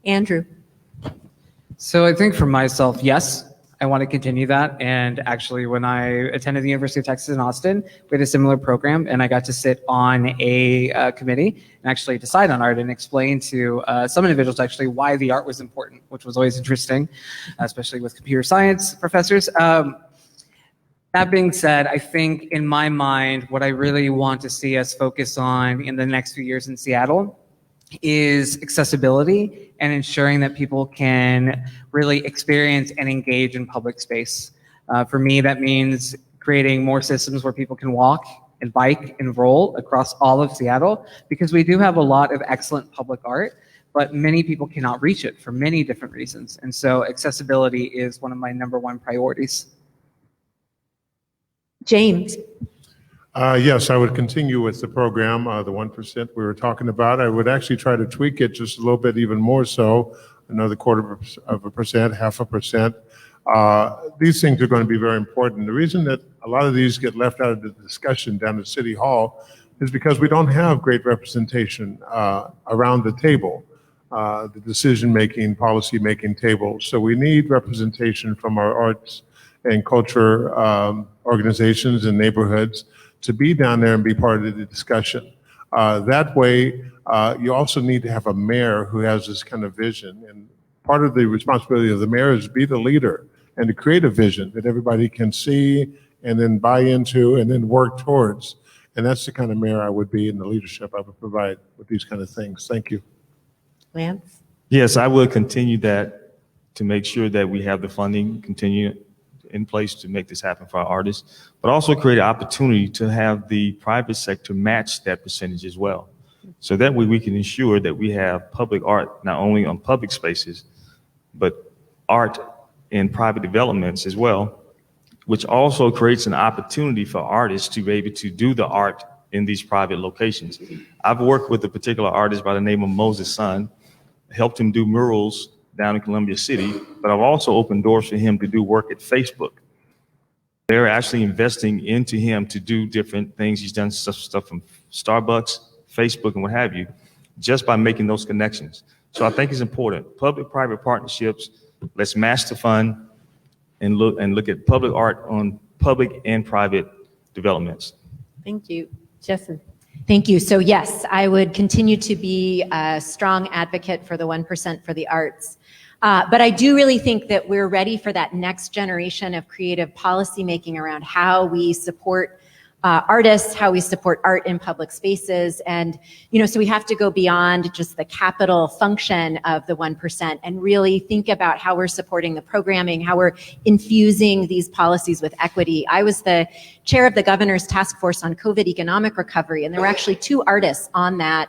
Andrew. So I think for myself, yes, I want to continue that. And actually, when I attended the University of Texas in Austin, we had a similar program, and I got to sit on a committee and actually decide on art and explain to some individuals actually why the art was important, which was always interesting, especially with computer science professors. That being said, I think in my mind, what I really want to see us focus on in the next few years in Seattle is accessibility and ensuring that people can really experience and engage in public space. For me, that means creating more systems where people can walk and bike and roll across all of Seattle, because we do have a lot of excellent public art, but many people cannot reach it for many different reasons. And so accessibility is one of my #1 priorities. James. Yes, I would continue with the program, the 1% we were talking about. I would actually try to tweak it just a little bit, even more so, another 1/4%, 0.5%. These things are going to be very important. The reason that a lot of these get left out of the discussion down at City Hall is because we don't have great representation around the table, the decision-making, policy-making table. So we need representation from our arts and culture organizations and neighborhoods to be down there and be part of the discussion. That way, you also need to have a mayor who has this kind of vision. And part of the responsibility of the mayor is to be the leader and to create a vision that everybody can see and then buy into and then work towards. And that's the kind of mayor I would be, and the leadership I would provide with these kind of things. Thank you. Lance? Yes, I will continue that to make sure that we have the funding continue in place to make this happen for our artists, but also create an opportunity to have the private sector match that percentage as well. So that way we can ensure that we have public art, not only on public spaces, but art in private developments as well, which also creates an opportunity for artists to be able to do the art in these private locations. I've worked with a particular artist by the name of Moses Son, helped him do murals down in Columbia City, but I've also opened doors for him to do work at Facebook. They're actually investing into him to do different things. He's done stuff from Starbucks, Facebook, and what have you, just by making those connections. So I think it's important. Public-private partnerships, let's match the fund and look at public art on public and private developments. Thank you. Jessen. Thank you. So yes, I would continue to be a strong advocate for the 1% for the arts. But I do really think that we're ready for that next generation of creative policymaking around how we support artists, how we support art in public spaces. And, so we have to go beyond just the capital function of the 1% and really think about how we're supporting the programming, how we're infusing these policies with equity. I was the chair of the governor's task force on COVID economic recovery, and there were actually 2 artists on that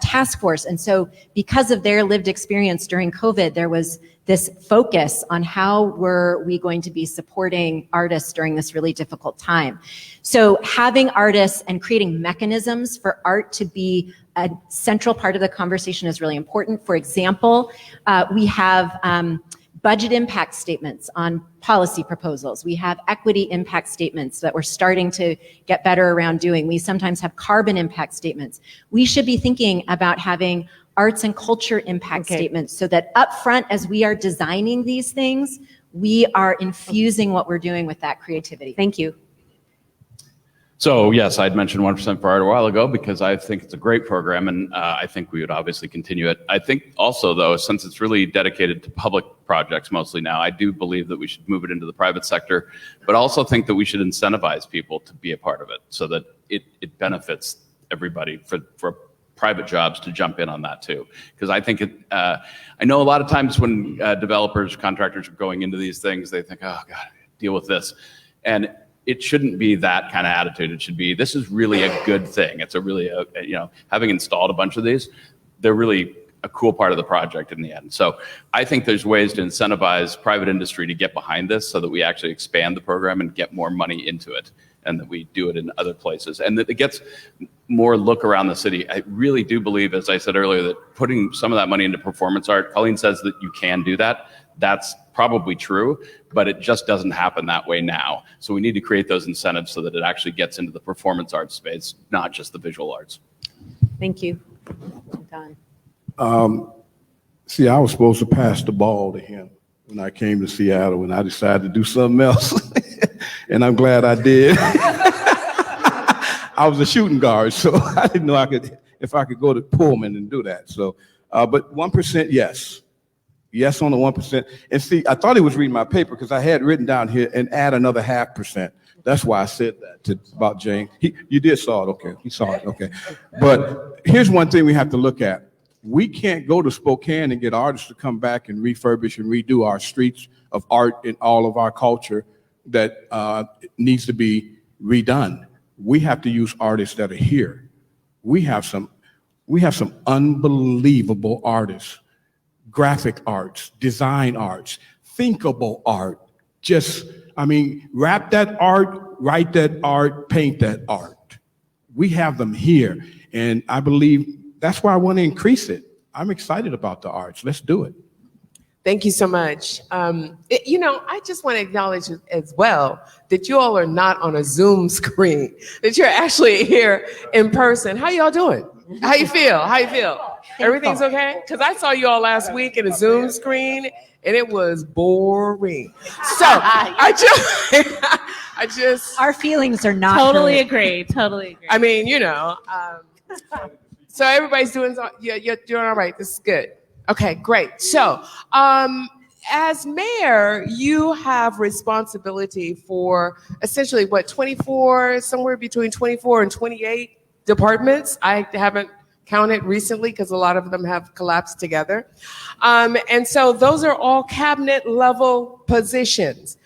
task force. And so because of their lived experience during COVID, there was this focus on how were we going to be supporting artists during this really difficult time. So having artists and creating mechanisms for art to be a central part of the conversation is really important. For example, we have budget impact statements on policy proposals. We have equity impact statements that we're starting to get better around doing. We sometimes have carbon impact statements. We should be thinking about having arts and culture impact statements so that upfront, as we are designing these things, we are infusing what we're doing with that creativity. Thank you. So yes, I'd mentioned 1% for art a while ago because I think it's a great program, and I think we would obviously continue it. I think also, though, since it's really dedicated to public projects mostly now, I do believe that we should move it into the private sector, but also think that we should incentivize people to be a part of it so that it benefits everybody for private jobs to jump in on that too. Because I think I know a lot of times when developers, contractors are going into these things, they think, oh God, deal with this. And it shouldn't be that kind of attitude. It should be, this is really a good thing. It's having installed a bunch of these, they're really a cool part of the project in the end. So I think there's ways to incentivize private industry to get behind this so that we actually expand the program and get more money into it, and that we do it in other places, and that it gets more look around the city. I really do believe, as I said earlier, that putting some of that money into performance art, Colleen says that you can do that. That's probably true, but it just doesn't happen that way now. So we need to create those incentives so that it actually gets into the performance arts space, not just the visual arts. Thank you. Don. See, I was supposed to pass the ball to him when I came to Seattle, and I decided to do something else. And I'm glad I did. I was a shooting guard, so I didn't know if I could go to Pullman and do that. So, but 1%, yes. Yes on the 1%. And see, I thought he was reading my paper because I had written down here and add another 0.5%. That's why I said that about Jane. You did saw it, okay. He saw it, okay. But here's one thing we have to look at. We can't go to Spokane and get artists to come back and refurbish and redo our streets of art and all of our culture that needs to be redone. we have to use artists that are here. We have some unbelievable artists, graphic arts, design arts, thinkable art. Rap that art, write that art, paint that art. We have them here, and I believe that's why I want to increase it. I'm excited about the arts. Let's do it. Thank you so much. I just want to acknowledge as well that you all are not on a Zoom screen, that you're actually here in person. How y'all doing? How you feel? Everything's okay? Because I saw you all last week in a Zoom screen, and it was boring. So I just Our feelings are not Totally hurt. agree. Totally agree. I mean, so everybody's doing, you're doing all right. This is good. Okay, great. So, as mayor, you have responsibility for essentially 24, somewhere between 24 and 28 departments. I haven't counted recently because a lot of them have collapsed together. And so those are all cabinet level positions.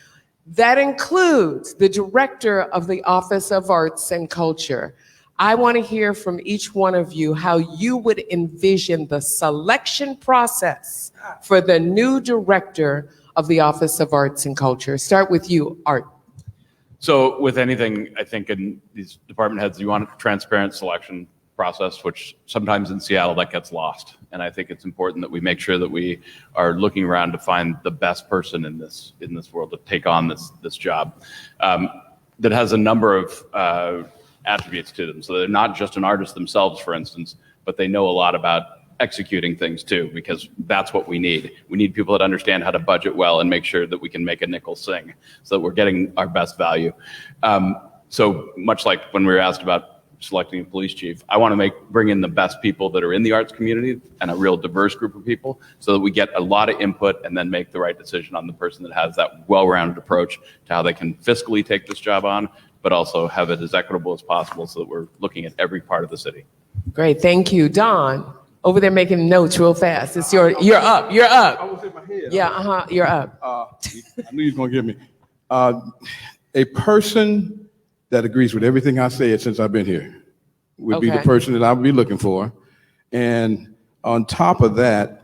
That includes the director of the Office of Arts and Culture. I want to hear from each one of you how you would envision the selection process for the new director of the Office of Arts and Culture. Start with you, Art. So with anything, I think in these department heads, you want a transparent selection process, which sometimes in Seattle that gets lost. And I think it's important that we make sure that we are looking around to find the best person in this world to take on this job that has a number of attributes to them. So they're not just an artist themselves, for instance, but they know a lot about executing things too, because that's what we need. We need people that understand how to budget well and make sure that we can make a nickel sing so that we're getting our best value. So much like when we were asked about selecting a police chief, I want to bring in the best people that are in the arts community and a real diverse group of people so that we get a lot of input and then make the right decision on the person that has that well-rounded approach to how they can fiscally take this job on, but also have it as equitable as possible so that we're looking at every part of the city. Great, thank you. Don, over there making notes real fast. You're up. I was in my head. Yeah, you're up. I knew you was going to give me. A person that agrees with everything I said since I've been here would be the person that I would be looking for. And on top of that,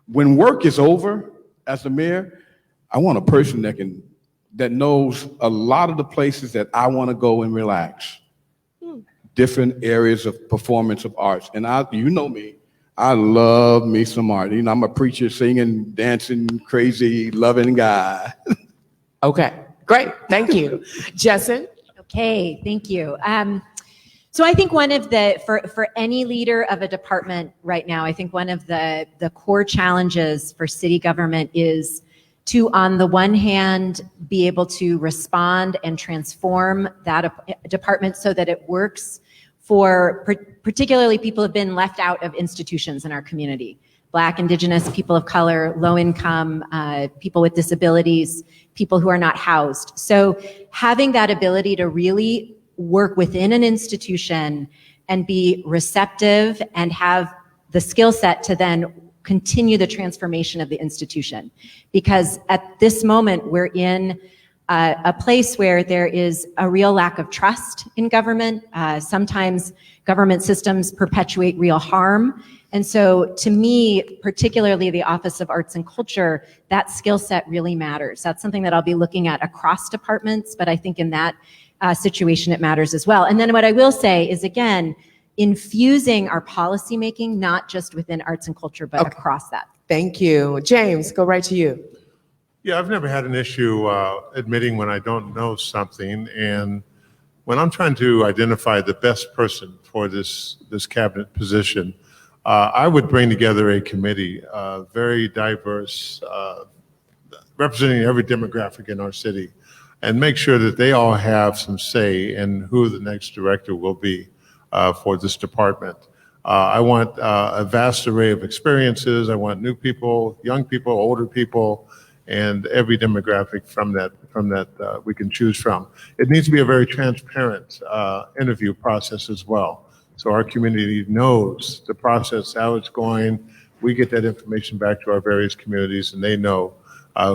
when work is over as the mayor, I want a person that knows a lot of the places that I want to go and relax. Different areas of performance of arts. And you know me, I love me some art. I'm a preacher, singing, dancing, crazy, loving guy. Okay, great. Thank you. Jessen? Okay, thank you. So I think one of for any leader of a department right now, I think one of the core challenges for city government is to, on the one hand, be able to respond and transform that department so that it works for particularly people who have been left out of institutions in our community. Black, Indigenous, people of color, low income, people with disabilities, people who are not housed. So having that ability to really work within an institution and be receptive and have the skill set to then continue the transformation of the institution. Because at this moment, we're in a place where there is a real lack of trust in government. Sometimes government systems perpetuate real harm. And so to me, particularly the Office of Arts and Culture, that skill set really matters. That's something that I'll be looking at across departments, but I think in that situation, it matters as well. And then what I will say is, again, infusing our policy making, not just within arts and culture, but across that. Thank you. James, go right to you. Yeah, I've never had an issue admitting when I don't know something. And when I'm trying to identify the best person for this cabinet position, I would bring together a committee, very diverse, representing every demographic in our city, and make sure that they all have some say in who the next director will be for this department. I want a vast array of experiences. I want new people, young people, older people, and every demographic from that we can choose from. It needs to be a very transparent interview process as well. So our community knows the process, how it's going. We get that information back to our various communities, and they know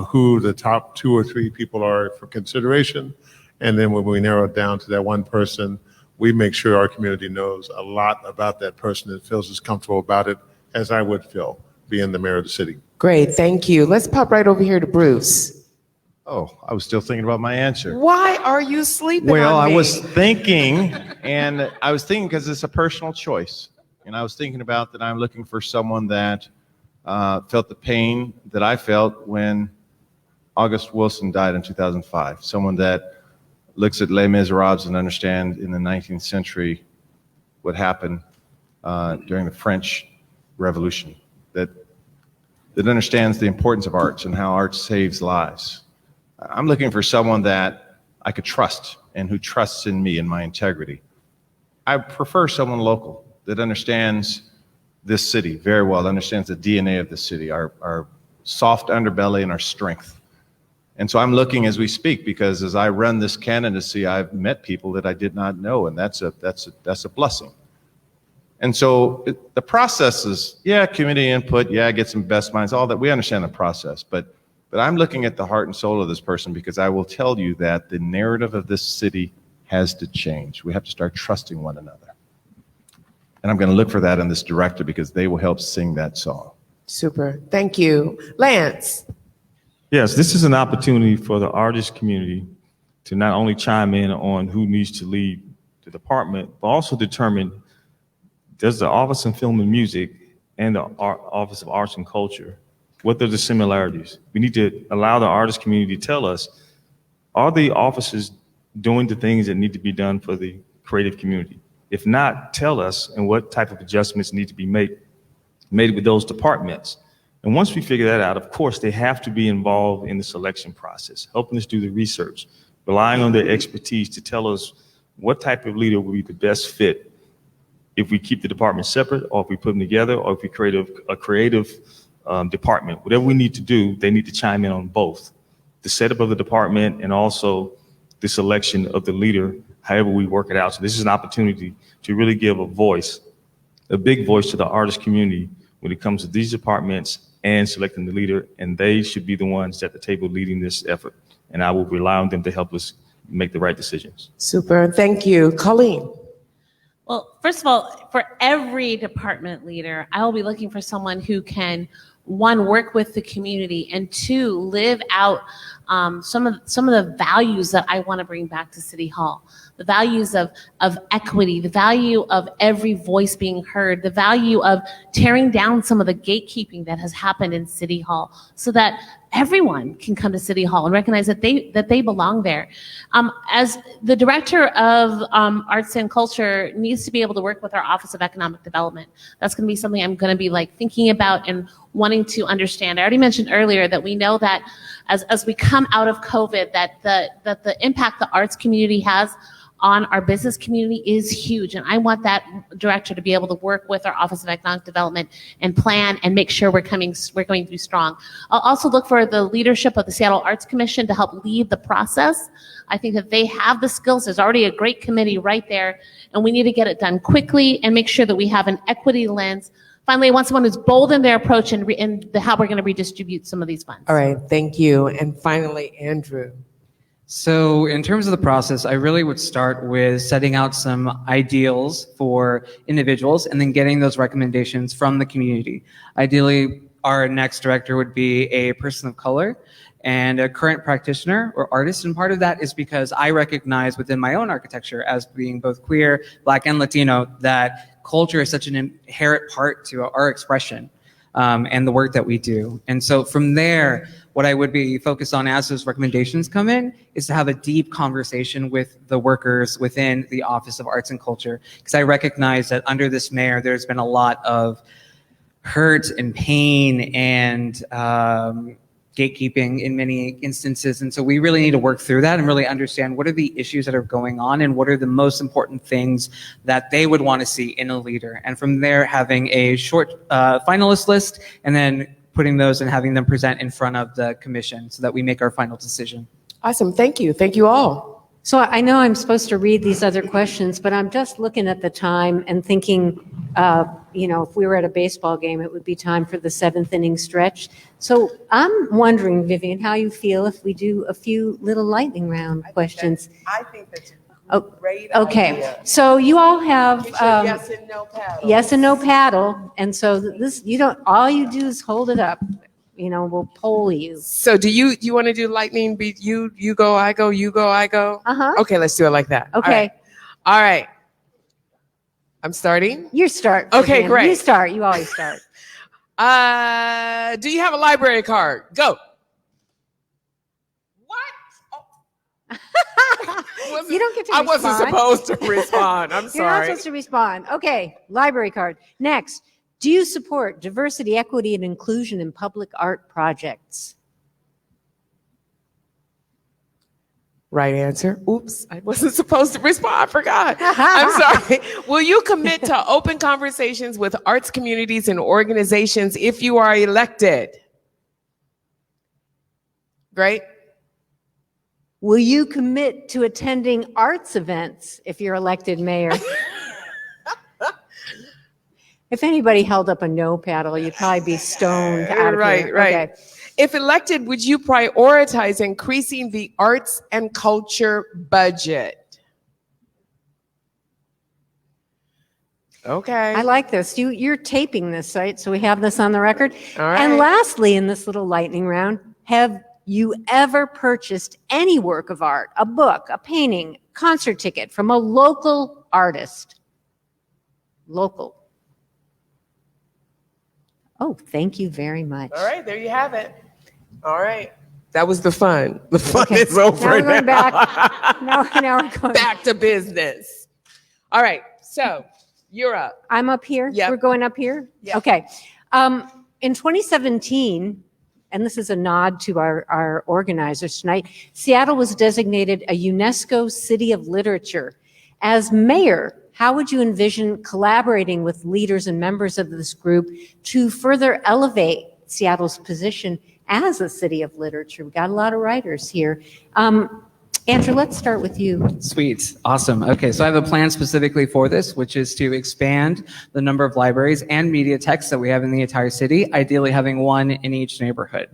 who the top 2 or 3 people are for consideration. And then when we narrow it down to that one person, we make sure our community knows a lot about that person and feels as comfortable about it as I would feel being the mayor of the city. Great, thank you. Let's pop right over here to Bruce. Oh, I was still thinking about my answer. Why are you sleeping Well, on I me? was thinking because it's a personal choice. And I was thinking about that I'm looking for someone that felt the pain that I felt when August Wilson died in 2005. Someone that looks at Les Miserables and understands in the 19th century what happened during the French Revolution. That understands the importance of arts and how art saves lives. I'm looking for someone that I could trust and who trusts in me and my integrity. I prefer someone local that understands this city very well, understands the DNA of the city, our soft underbelly and our strength. And so I'm looking as we speak, because as I run this candidacy, I've met people that I did not know, and that's a blessing. And so the process is, community input, get some best minds, all that. We understand the process, but I'm looking at the heart and soul of this person, because I will tell you that the narrative of this city has to change. We have to start trusting one another. And I'm going to look for that in this director, because they will help sing that song. Super, thank you. Lance. Yes, this is an opportunity for the artist community to not only chime in on who needs to lead the department, but also determine, does the Office of Film and Music and the Office of Arts and Culture, what are the similarities? We need to allow the artist community to tell us, are the offices doing the things that need to be done for the creative community? If not, tell us, and what type of adjustments need to be made with those departments. And once we figure that out, of course, they have to be involved in the selection process, helping us do the research, relying on their expertise to tell us what type of leader will be the best fit if we keep the departments separate, or if we put them together, or if we create a creative department. Whatever we need to do, they need to chime in on both the setup of the department and also the selection of the leader, however we work it out. So this is an opportunity to really give a big voice to the artist community when it comes to these departments and selecting the leader, and they should be the ones at the table leading this effort. And I will rely on them to help us make the right decisions. Super, thank you. Colleen. Well, first of all, for every department leader, I will be looking for someone who can, one, work with the community, and two, live out some of the values that I want to bring back to City Hall. The values of equity, the value of every voice being heard, the value of tearing down some of the gatekeeping that has happened in City Hall, so that everyone can come to City Hall and recognize that they belong there. As the director of arts and culture needs to be able to work with our Office of Economic Development. That's going to be something I'm going to be thinking about and wanting to understand. I already mentioned earlier that we know that as we come out of COVID, that the impact the arts community has on our business community is huge. And I want that director to be able to work with our Office of Economic Development and plan and make sure we're going through strong. I'll also look for the leadership of the Seattle Arts Commission to help lead the process. I think that they have the skills. There's already a great committee right there, and we need to get it done quickly and make sure that we have an equity lens. Finally, I want someone who's bold in their approach and how we're going to redistribute some of these funds. All right, thank you. And finally, Andrew. So in terms of the process, I really would start with setting out some ideals for individuals and then getting those recommendations from the community. Ideally, our next director would be a person of color and a current practitioner or artist. And part of that is because I recognize within my own architecture as being both queer, Black, and Latino, that culture is such an inherent part to our expression and the work that we do. And so from there, what I would be focused on as those recommendations come in is to have a deep conversation with the workers within the Office of Arts and Culture, because I recognize that under this mayor, there's been a lot of hurt and pain and gatekeeping in many instances. And so we really need to work through that and really understand what are the issues that are going on and what are the most important things that they would want to see in a leader. And from there, having a short finalist list and then putting those and having them present in front of the commission so that we make our final decision. Awesome, thank you. Thank you all. So I know I'm supposed to read these other questions, but I'm just looking at the time and thinking if we were at a baseball game, it would be time for the 7th inning stretch. So I'm wondering, Vivian, how you feel if we do a few little lightning round questions. I think that's a great Okay, idea. so you all have Yes and no paddle. yes and no paddle, and so this all you do is hold it up. We'll poll you. So do you want to do lightning beat? You go, I go, you go, I go. Okay, let's do it like that. Okay. All right. I'm starting. You start. Okay, Vivian. great. You start. You always start. Do you have a library card? Go. You don't get to I respond. wasn't supposed to respond. I'm You're not sorry. supposed to respond. Okay, library card. Next, do you support diversity, equity, and inclusion in public art projects? Right answer. Oops, I wasn't supposed to respond. I forgot. I'm sorry. Will you commit to open conversations with arts communities and organizations if you are elected? Great. Will you commit to attending arts events if you're elected mayor? If anybody held up a no paddle, you'd probably be stoned out of Right, here. right. Okay. If elected, would you prioritize increasing the arts and culture budget? Okay. I like this. You're taping this, right? So we have this on the record. All right. And lastly, in this little lightning round, have you ever purchased any work of art, a book, a painting, concert ticket from a local artist? Local. Oh, thank you very much. All right, there you have it. All right. That was the fun. The fun Okay. is over Now we're going back. Now we're going back to business. All right, so you're up. I'm up here. Yep. We're going up here. Yep. Okay. In 2017, and this is a nod to our organizers tonight, Seattle was designated a UNESCO City of Literature. As mayor, how would you envision collaborating with leaders and members of this group to further elevate Seattle's position as a city of literature? We've got a lot of writers here. Andrew, let's start with you. Sweet. Awesome. Okay, so I have a plan specifically for this, which is to expand the number of libraries and mediatheks that we have in the entire city, ideally having one in each neighborhood.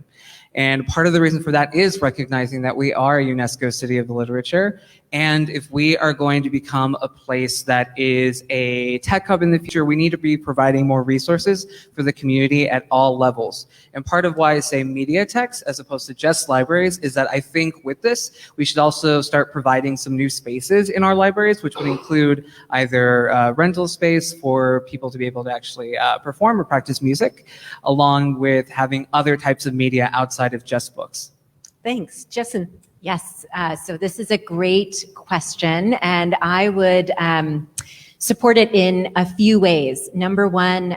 And part of the reason for that is recognizing that we are a UNESCO City of the Literature. And if we are going to become a place that is a tech hub in the future, we need to be providing more resources for the community at all levels. And part of why I say mediatheks as opposed to just libraries is that I think with this, we should also start providing some new spaces in our libraries, which would include either rental space for people to be able to actually perform or practice music, along with having other types of media outside of just books. Thanks. Jessen. Yes, so this is a great question, and I would support it in a few ways. Number one,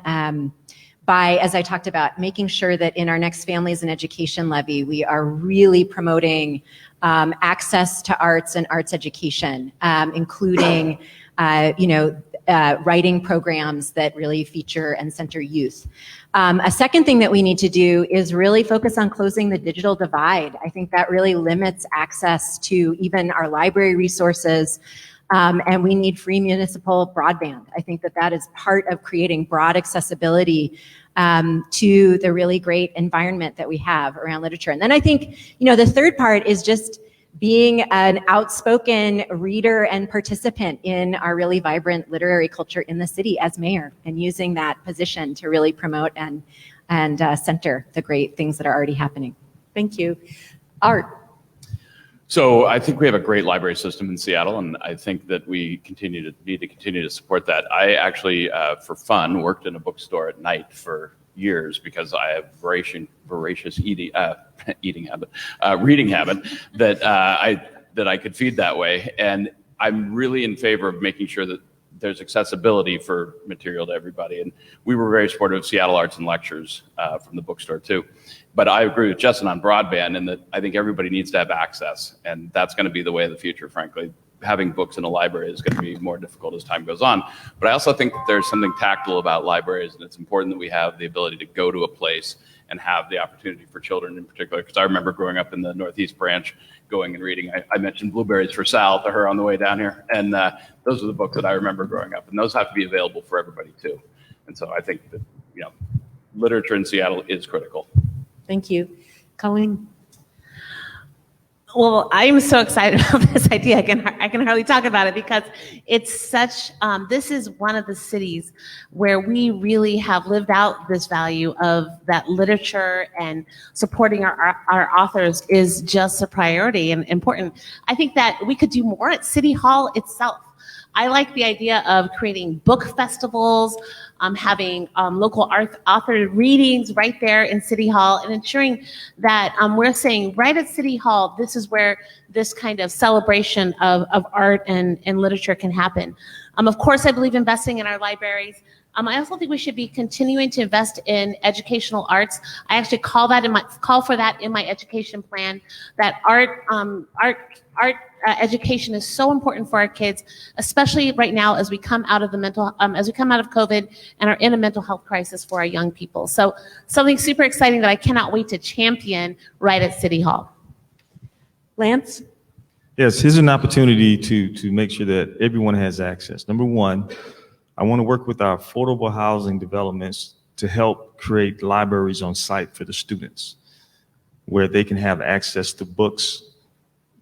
by, as I talked about, making sure that in our next Families and Education Levy, we are really promoting access to arts and arts education, including, writing programs that really feature and center youth. A second thing that we need to do is really focus on closing the digital divide. I think that really limits access to even our library resources, and we need free municipal broadband. I think that that is part of creating broad accessibility to the really great environment that we have around literature. And then I think, the third part is just being an outspoken reader and participant in our really vibrant literary culture in the city as mayor, and using that position to really promote and center the great things that are already happening. Thank you. Art. So I think we have a great library system in Seattle, and I think that we need to continue to support that. I actually, for fun, worked in a bookstore at night for years because I have voracious reading habit that I could feed that way. And I'm really in favor of making sure that there's accessibility for material to everybody. And we were very supportive of Seattle Arts and Lectures from the bookstore too. But I agree with Jessen on broadband, and that I think everybody needs to have access, and that's going to be the way of the future, frankly. Having books in a library is going to be more difficult as time goes on. But I also think that there's something tactile about libraries, and it's important that we have the ability to go to a place and have the opportunity for children in particular. Because I remember growing up in the Northeast branch, going and reading. I mentioned Blueberries for Sal to her on the way down here, and those are the books that I remember growing up, and those have to be available for everybody too. And so I think that literature in Seattle is critical. Thank you. Colleen? Well, I'm so excited about this idea. I can hardly talk about it because it's such, this is one of the cities where we really have lived out this value of that literature, and supporting our authors is just a priority and important. I think that we could do more at City Hall itself. I like the idea of creating book festivals, having local author readings right there in City Hall, and ensuring that we're saying right at City Hall, this is where this kind of celebration of art and literature can happen. Of course, I believe investing in our libraries. I also think we should be continuing to invest in educational arts. I actually call for that in my education plan. That art education is so important for our kids, especially right now as we come out of COVID and are in a mental health crisis for our young people. So something super exciting that I cannot wait to champion right at City Hall. Lance? Yes, here's an opportunity to make sure that everyone has access. Number one, I want to work with our affordable housing developments to help create libraries on site for the students, where they can have access to books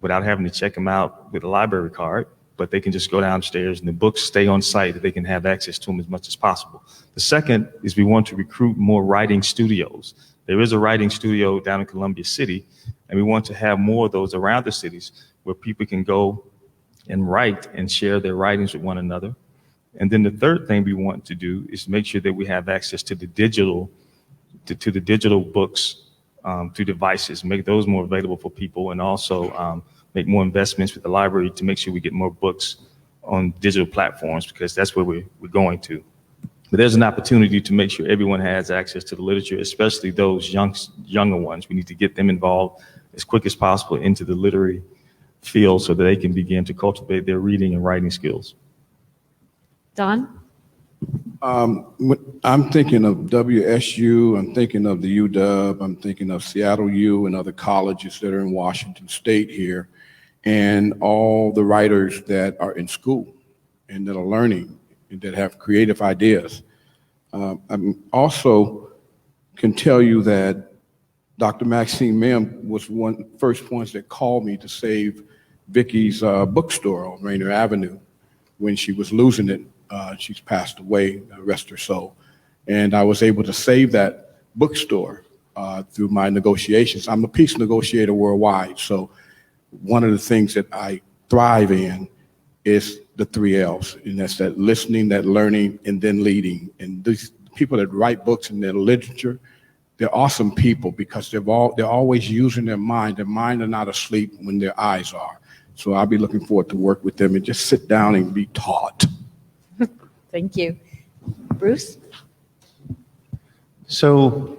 without having to check them out with a library card, but they can just go downstairs and the books stay on site, that they can have access to them as much as possible. The second is we want to recruit more writing studios. There is a writing studio down in Columbia City, and we want to have more of those around the cities where people can go and write and share their writings with one another. And then the third thing we want to do is make sure that we have access to the digital books through devices, make those more available for people, and also make more investments with the library to make sure we get more books on digital platforms, because that's where we're going to. But there's an opportunity to make sure everyone has access to the literature, especially those younger ones. We need to get them involved as quick as possible into the literary field so that they can begin to cultivate their reading and writing skills. Don? I'm thinking of WSU, I'm thinking of the UW, I'm thinking of Seattle U and other colleges that are in Washington State here, and all the writers that are in school and that are learning and that have creative ideas. I also can tell you that Dr. Maxine Mim was one first ones that called me to save Vicky's bookstore on Rainier Avenue when she was losing it. She's passed away, rest her soul. And I was able to save that bookstore through my negotiations. I'm a peace negotiator worldwide, so one of the things that I thrive in is the 3 L's, and that's that listening, that learning, and then leading. And these people that write books and their literature, they're awesome people because they're always using their mind. Their mind are not asleep when their eyes are. So I'll be looking forward to work with them and just sit down and be taught. Thank you. Bruce? So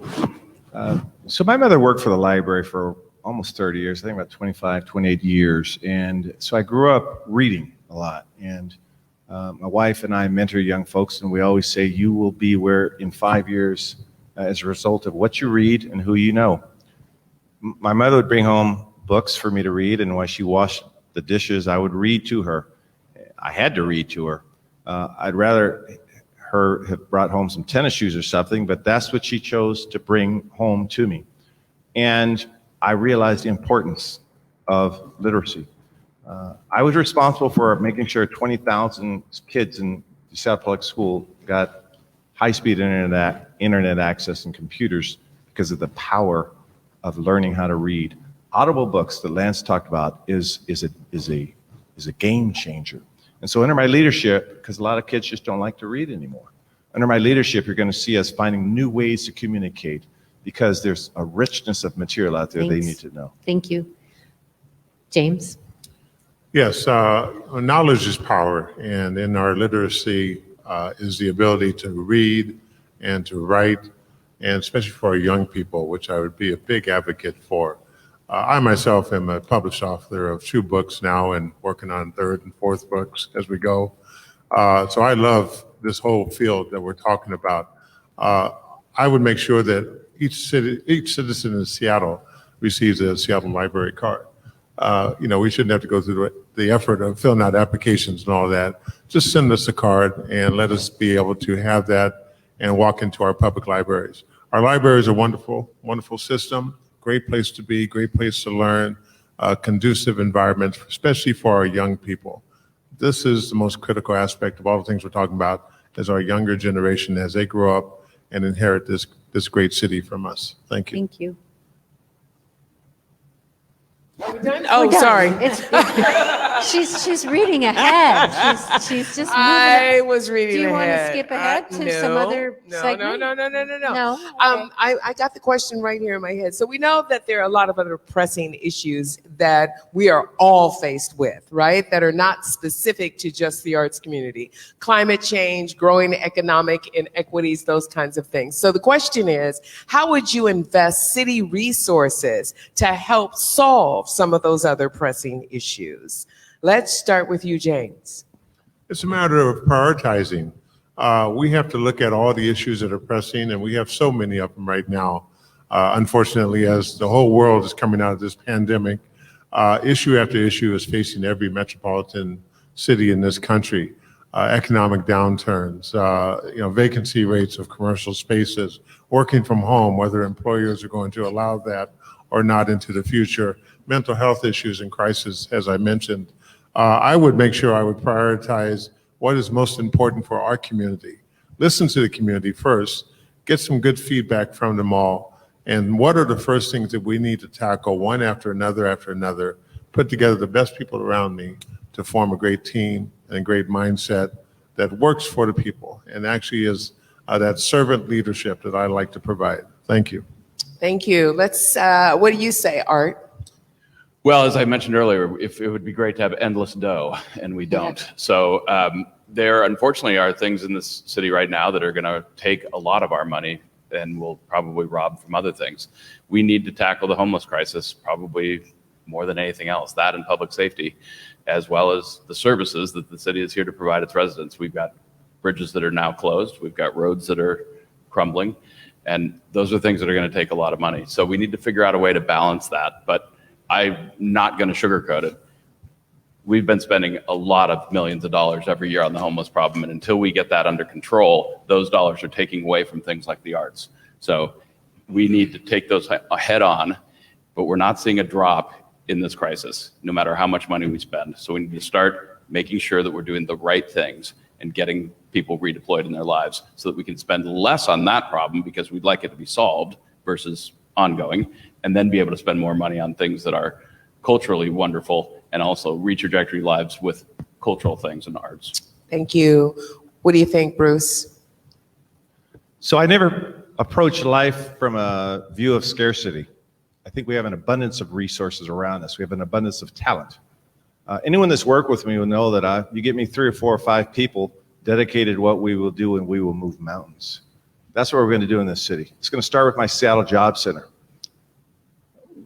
my mother worked for the library for almost 30 years, I think about 25, 28 years. And so I grew up reading a lot. And my wife and I mentor young folks, and we always say, you will be where in 5 years as a result of what you read and who you know. My mother would bring home books for me to read, and while she washed the dishes, I would read to her. I had to read to her. I'd rather her have brought home some tennis shoes or something, but that's what she chose to bring home to me. And I realized the importance of literacy. I was responsible for making sure 20,000 kids in the Seattle Public School got high-speed internet access and computers because of the power of learning how to read. Audible books that Lance talked about is a game changer. And so under my leadership, because a lot of kids just don't like to read anymore, under my leadership, you're going to see us finding new ways to communicate because there's a richness of material out there they need to know. Thank you. James? Yes, knowledge is power, and in our literacy is the ability to read and to write, and especially for our young people, which I would be a big advocate for. I myself am a published author of 2 books now and working on 3rd and 4th books as we go. So I love this whole field that we're talking about. I would make sure that each citizen in Seattle receives a Seattle Library card. We shouldn't have to go through the effort of filling out applications and all that. Just send us a card and let us be able to have that and walk into our public libraries. Our library is a wonderful, wonderful system, great place to be, great place to learn, conducive environment, especially for our young people. This is the most critical aspect of all the things we're talking about, is our younger generation as they grow up and inherit this great city from us. Thank you. Thank you. Oh, sorry. She's reading ahead. She's just moving. I was reading Do you want to ahead. skip ahead to some other segment? No. No? Okay. I got the question right here in my head. So we know that there are a lot of other pressing issues that we are all faced with, right? That are not specific to just the arts community. Climate change, growing economic inequities, those kinds of things. So the question is, how would you invest city resources to help solve some of those other pressing issues? Let's start with you, James. It's a matter of prioritizing. We have to look at all the issues that are pressing, and we have so many of them right now. Unfortunately, as the whole world is coming out of this pandemic, issue after issue is facing every metropolitan city in this country. Economic downturns, vacancy rates of commercial spaces, working from home, whether employers are going to allow that or not into the future, mental health issues and crisis, as I mentioned. I would make sure I would prioritize what is most important for our community. Listen to the community first, get some good feedback from them all, and what are the first things that we need to tackle one after another, put together the best people around me to form a great team and a great mindset that works for the people and actually is that servant leadership that I like to provide. Thank you. Thank you. What do you say, Art? Well, as I mentioned earlier, if it would be great to have endless dough, and we don't. So there, unfortunately, are things in this city right now that are going to take a lot of our money and will probably rob from other things. We need to tackle the homeless crisis probably more than anything else, that and public safety, as well as the services that the city is here to provide its residents. We've got bridges that are now closed. We've got roads that are crumbling. And those are things that are going to take a lot of money. So we need to figure out a way to balance that. But I'm not going to sugarcoat it. We've been spending a lot of millions of dollars every year on the homeless problem. And until we get that under control, those dollars are taking away from things like the arts. So we need to take those head on. But we're not seeing a drop in this crisis, no matter how much money we spend. So we need to start making sure that we're doing the right things and getting people redeployed in their lives so that we can spend less on that problem because we'd like it to be solved versus ongoing, and then be able to spend more money on things that are culturally wonderful and also retrajectory lives with cultural things and arts. Thank you. What do you think, Bruce? So I never approach life from a view of scarcity. I think we have an abundance of resources around us. We have an abundance of talent. Anyone that's worked with me will know that you get me 3 or 4 or 5 people dedicated to what we will do, and we will move mountains. That's what we're going to do in this city. It's going to start with my Seattle Job Center.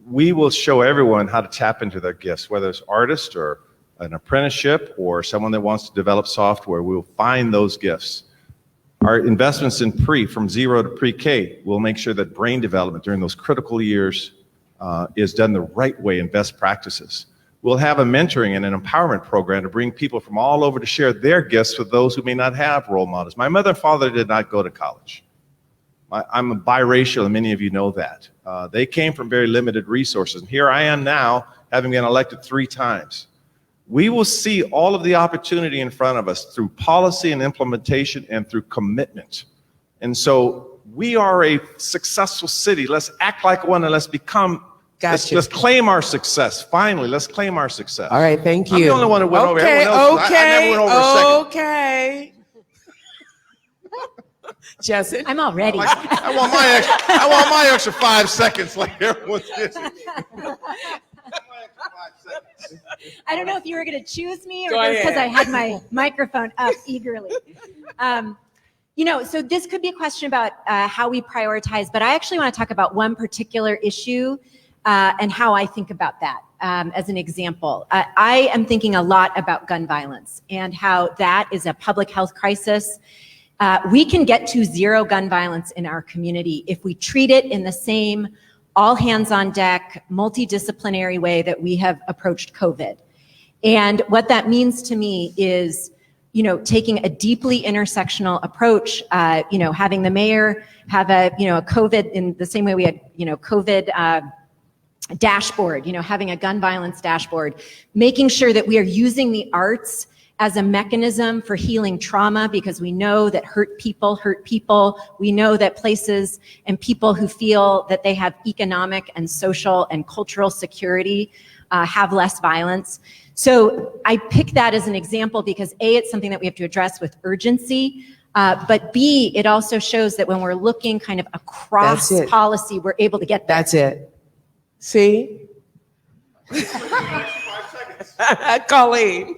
We will show everyone how to tap into their gifts, whether it's artist or an apprenticeship or someone that wants to develop software. We will find those gifts. Our investments in from 0 to pre-K will make sure that brain development during those critical years is done the right way in best practices. We'll have a mentoring and an empowerment program to bring people from all over to share their gifts with those who may not have role models. My mother and father did not go to college. I'm biracial, and many of you know that. They came from very limited resources. And here I am now, having been elected 3 times. We will see all of the opportunity in front of us through policy and implementation and through commitment. And so we are a successful city. Let's act like one, and let's become. Gotcha. Let's claim our success. Finally, let's claim our success. All right, thank you. I'm the only one who went over everyone else. I never went over a second. Okay. Jessen? I'm all ready. I want my extra 5 seconds like everyone's getting. I don't know if you were going to choose me or Go just because I ahead. had my microphone up eagerly. So this could be a question about how we prioritize, but I actually want to talk about one particular issue and how I think about that as an example. I am thinking a lot about gun violence and how that is a public health crisis. We can get to zero gun violence in our community if we treat it in the same all hands on deck, multidisciplinary way that we have approached COVID. And what that means to me is, taking a deeply intersectional approach, having the mayor have a COVID in the same way we had, COVID dashboard, having a gun violence dashboard, making sure that we are using the arts as a mechanism for healing trauma, because we know that hurt people. We know that places and people who feel that they have economic and social and cultural security have less violence. So I pick that as an example because A, it's something that we have to address with urgency, but B, it also shows that when we're looking kind of across policy, we're able to get there. That's it. See? Colleen.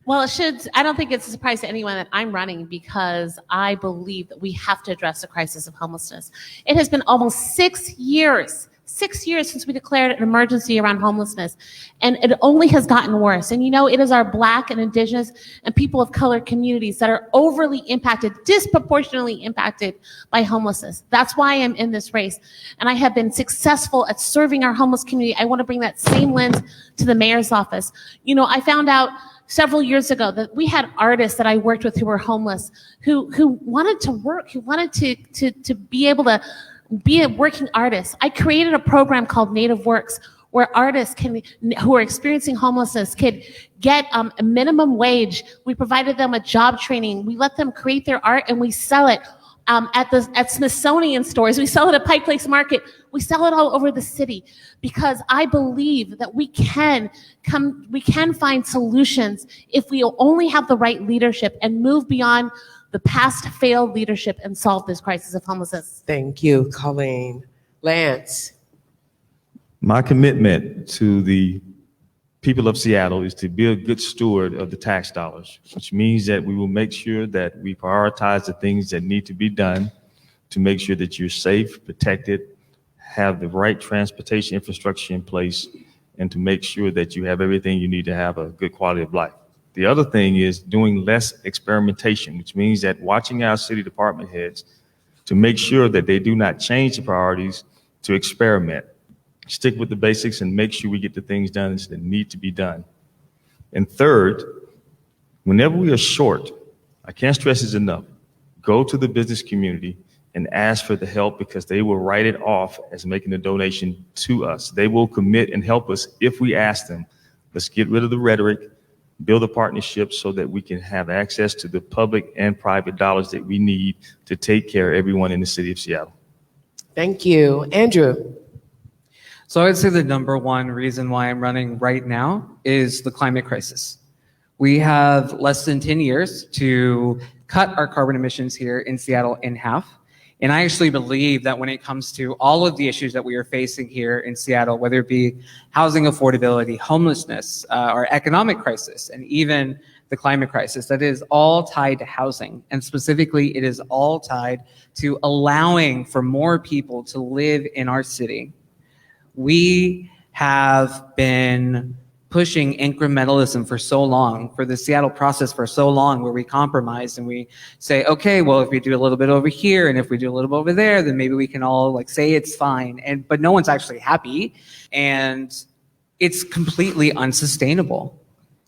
Well, I don't think it's a surprise to anyone that I'm running because I believe that we have to address the crisis of homelessness. It has been almost 6 years since we declared an emergency around homelessness, and it only has gotten worse. And it is our Black and Indigenous and people of color communities that are overly impacted, disproportionately impacted by homelessness. That's why I'm in this race. And I have been successful at serving our homeless community. I want to bring that same lens to the mayor's office. I found out several years ago that we had artists that I worked with who were homeless, who wanted to work, who wanted to be able to be a working artist. I created a program called Native Works where artists who are experiencing homelessness could get a minimum wage. We provided them a job training. We let them create their art and we sell it at Smithsonian stores. We sell it at Pike Place Market. We sell it all over the city because I believe that we can find solutions if we only have the right leadership and move beyond the past failed leadership and solve this crisis of homelessness. Thank you, Colleen. Lance. My commitment to the people of Seattle is to be a good steward of the tax dollars, which means that we will make sure that we prioritize the things that need to be done to make sure that you're safe, protected, have the right transportation infrastructure in place, and to make sure that you have everything you need to have a good quality of life. The other thing is doing less experimentation, which means that watching our city department heads to make sure that they do not change the priorities to experiment. Stick with the basics and make sure we get the things done that need to be done. And third, whenever we are short, I can't stress this enough, go to the business community and ask for the help because they will write it off as making a donation to us. They will commit and help us if we ask them. Let's get rid of the rhetoric, build a partnership so that we can have access to the public and private dollars that we need to take care of everyone in the city of Seattle. Thank you. Andrew. So I would say the number one reason why I'm running right now is the climate crisis. We have less than 10 years to cut our carbon emissions here in Seattle in half. And I actually believe that when it comes to all of the issues that we are facing here in Seattle, whether it be housing affordability, homelessness, or economic crisis, and even the climate crisis, that is all tied to housing. And specifically, it is all tied to allowing for more people to live in our city. We have been pushing incrementalism for so long, for the Seattle process for so long, where we compromise and we say, okay, well, if we do a little bit over here and if we do a little bit over there, then maybe we can all say it's fine. But no one's actually happy, and it's completely unsustainable.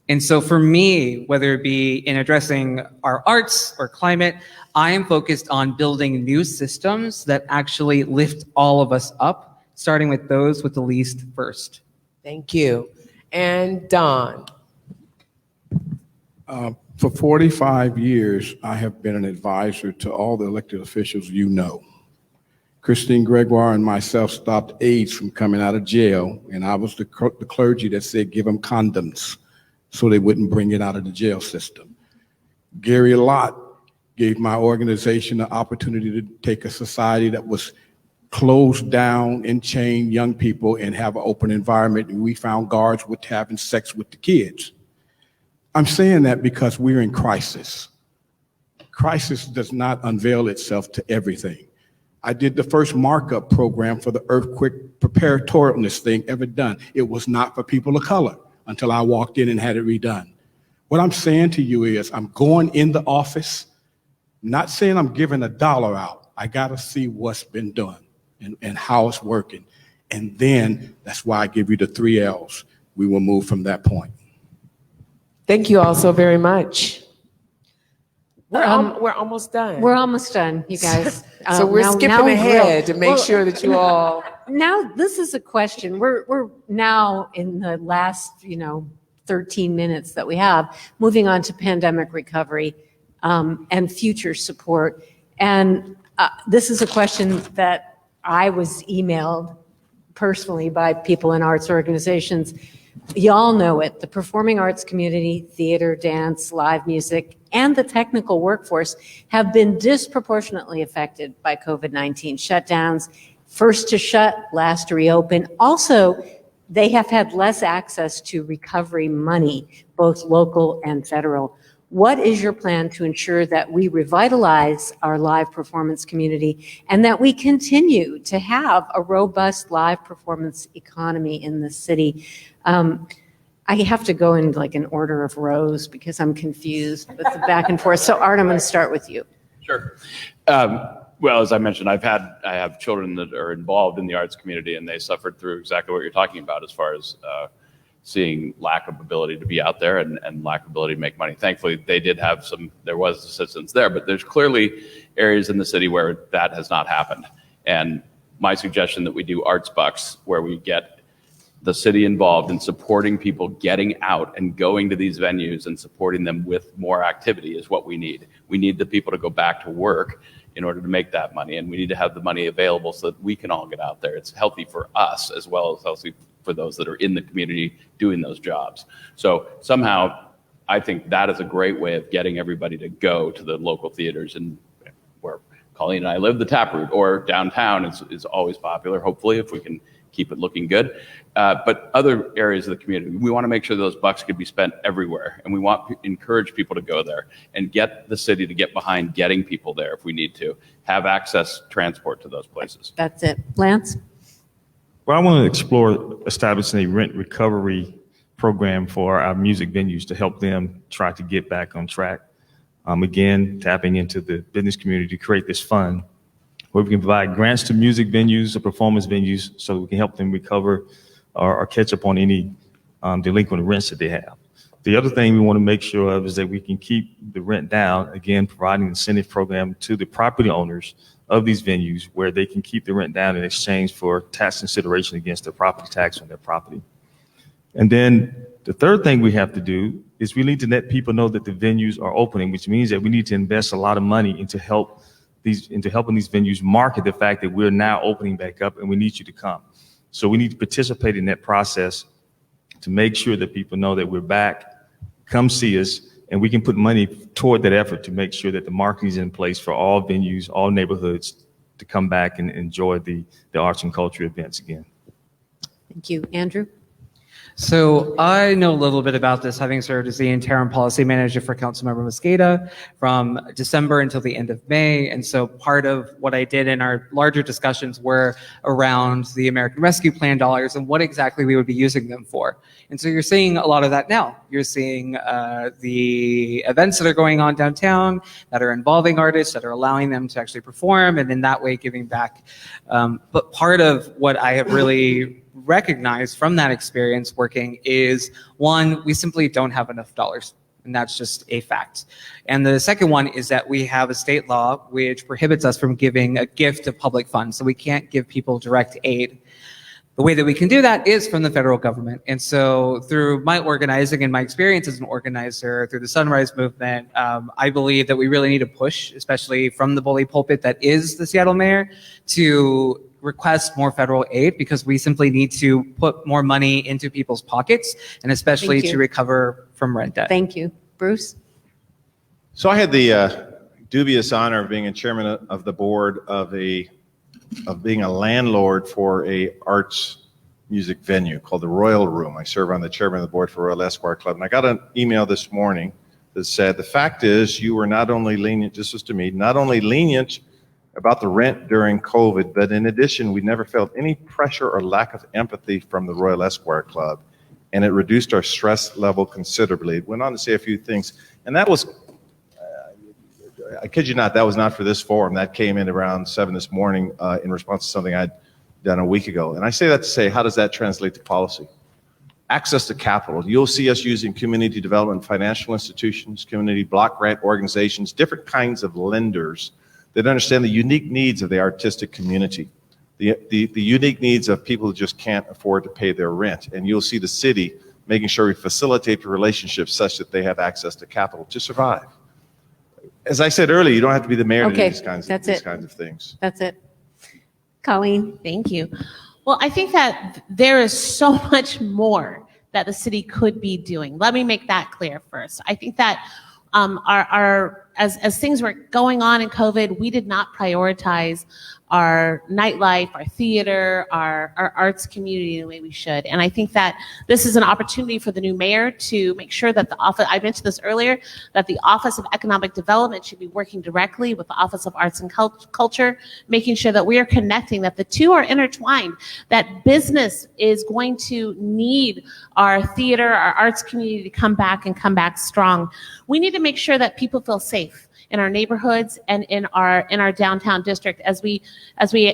And so for me, whether it be in addressing our arts or climate, I am focused on building new systems that actually lift all of us up, starting with those with the least first. Thank you. And Don. For 45 years, I have been an advisor to all the elected officials you know. Christine Gregoire and myself stopped AIDS from coming out of jail, and I was the clergy that said give them condoms so they wouldn't bring it out of the jail system. Gary Lott gave my organization the opportunity to take a society that was closed down and chain young people and have an open environment, and we found guards with having sex with the kids. I'm saying that because we're in crisis. Crisis does not unveil itself to everything. I did the first markup program for the earthquake preparedness thing ever done. It was not for people of color until I walked in and had it redone. What I'm saying to you is I'm going in the office Not saying I'm giving a dollar out. I got to see what's been done and how it's working. And then that's why I give you the 3 L's. We will move from that point. Thank you all so very much. We're almost done. We're almost done, you guys. So we're skipping ahead to make sure that you all. Now, this is a question. We're now in the last, 13 minutes that we have, moving on to pandemic recovery and future support. And this is a question that I was emailed personally by people in arts organizations. Y'all know it. The performing arts community, theater, dance, live music, and the technical workforce have been disproportionately affected by COVID-19 shutdowns. First to shut, last to reopen. Also, they have had less access to recovery money, both local and federal. What is your plan to ensure that we revitalize our live performance community and that we continue to have a robust live performance economy in the city? I have to go in like an order of rows because I'm confused with the back and forth. So Art, I'm going to start with you. Sure. Well, as I mentioned, I have children that are involved in the arts community, and they suffered through exactly what you're talking about as far as seeing lack of ability to be out there and lack of ability to make money. Thankfully, there was assistance there, but there's clearly areas in the city where that has not happened. And my suggestion that we do arts bucks, where we get the city involved in supporting people getting out and going to these venues and supporting them with more activity, is what we need. We need the people to go back to work in order to make that money, and we need to have the money available so that we can all get out there. It's healthy for us as well as healthy for those that are in the community doing those jobs. So somehow, I think that is a great way of getting everybody to go to the local theaters, and where Colleen and I live, the Taproot, or downtown is always popular, hopefully, if we can keep it looking good. But other areas of the community, we want to make sure those bucks could be spent everywhere. And we want to encourage people to go there and get the city to get behind getting people there if we need to, have access transport to those places. That's it. Lance? Well, I want to explore establishing a rent recovery program for our music venues to help them try to get back on track. Again, tapping into the business community to create this fund where we can provide grants to music venues or performance venues so that we can help them recover or catch up on any delinquent rents that they have. The other thing we want to make sure of is that we can keep the rent down, again, providing an incentive program to the property owners of these venues where they can keep the rent down in exchange for tax consideration against their property tax on their property. And then the third thing we have to do is we need to let people know that the venues are opening, which means that we need to invest a lot of money into helping these venues market the fact that we're now opening back up and we need you to come. So we need to participate in that process to make sure that people know that we're back, come see us, and we can put money toward that effort to make sure that the marketing is in place for all venues, all neighborhoods to come back and enjoy the arts and culture events again. Thank you. Andrew? So I know a little bit about this, having served as the interim policy manager for Councilmember Mosqueda from December until the end of May. And so part of what I did in our larger discussions were around the American Rescue Plan dollars and what exactly we would be using them for. And so you're seeing a lot of that now. You're seeing the events that are going on downtown that are involving artists, that are allowing them to actually perform, and in that way giving back. But part of what I have really recognized from that experience working is, one, we simply don't have enough dollars, and that's just a fact. And the second one is that we have a state law which prohibits us from giving a gift of public funds, so we can't give people direct aid. The way that we can do that is from the federal government. And so through my organizing and my experience as an organizer through the Sunrise Movement, I believe that we really need to push, especially from the bully pulpit that is the Seattle mayor, to request more federal aid, because we simply need to put more money into people's pockets, and especially to recover from rent debt. Thank you. Bruce? So I had the dubious honor of being a chairman of the board of being a landlord for a arts music venue called the Royal Room. I serve on the chairman of the board for Royal Esquire Club, and I got an email this morning that said, the fact is you were not only lenient, this was to me, not only lenient about the rent during COVID, but in addition, we never felt any pressure or lack of empathy from the Royal Esquire Club, and it reduced our stress level considerably. It went on to say a few things, and that was I kid you not, that was not for this forum. That came in around 7 this morning in response to something I'd done a week ago. And I say that to say, how does that translate to policy? Access to capital. You'll see us using community development financial institutions, community block grant organizations, different kinds of lenders that understand the unique needs of the artistic community, the unique needs of people who just can't afford to pay their rent. And you'll see the city making sure we facilitate the relationships such that they have access to capital to survive. As I said earlier, you don't have to be the mayor to do these kinds of things. That's it. Colleen. Thank you. Well, I think that there is so much more that the city could be doing. Let me make that clear first. I think that as things were going on in COVID, we did not prioritize our nightlife, our theater, our arts community the way we should. And I think that this is an opportunity for the new mayor to make sure that the office, I mentioned this earlier, that the Office of Economic Development should be working directly with the Office of Arts and Culture, making sure that we are connecting, that the two are intertwined, that business is going to need our theater, our arts community to come back and come back strong. We need to make sure that people feel safe in our neighborhoods and in our downtown district as we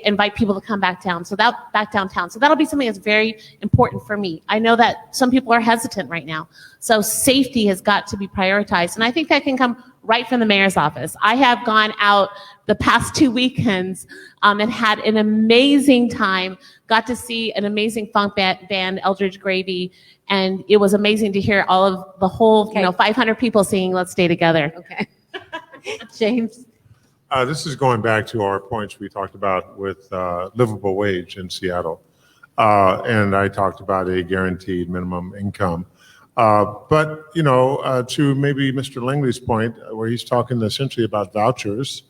invite people to come back down. Back downtown. So that'll be something that's very important for me. I know that some people are hesitant right now. So safety has got to be prioritized. And I think that can come right from the mayor's office. I have gone out the past 2 weekends and had an amazing time, got to see an amazing funk band, Eldridge Gravy, and it was amazing to hear all of the whole, 500 people singing Let's Stay Together. Okay. James. This is going back to our points we talked about with livable wage in Seattle. And I talked about a guaranteed minimum income. But, to maybe Mr. Langley's point, where he's talking essentially about vouchers,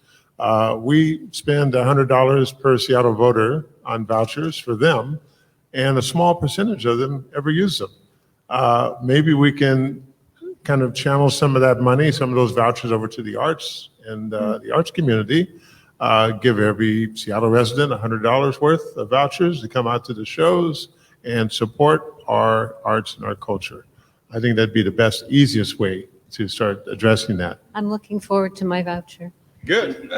we spend $100 per Seattle voter on vouchers for them, and a small percentage of them ever use them. Maybe we can kind of channel some of that money, some of those vouchers over to the arts and the arts community, give every Seattle resident $100 worth of vouchers to come out to the shows and support our arts and our culture. I think that'd be the best, easiest way to start addressing that. I'm looking forward to my voucher. Good.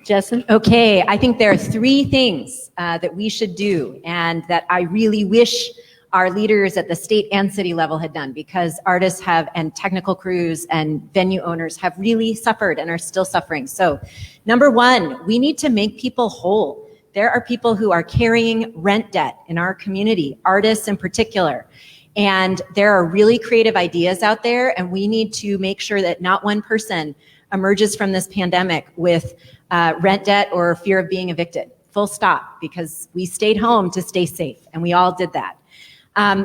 Jessen? Okay, I think there are 3 things that we should do and that I really wish our leaders at the state and city level had done, because artists and technical crews and venue owners have really suffered and are still suffering. So number 1, we need to make people whole. There are people who are carrying rent debt in our community, artists in particular. And there are really creative ideas out there, and we need to make sure that not one person emerges from this pandemic with rent debt or fear of being evicted. Full stop, because we stayed home to stay safe, and we all did that.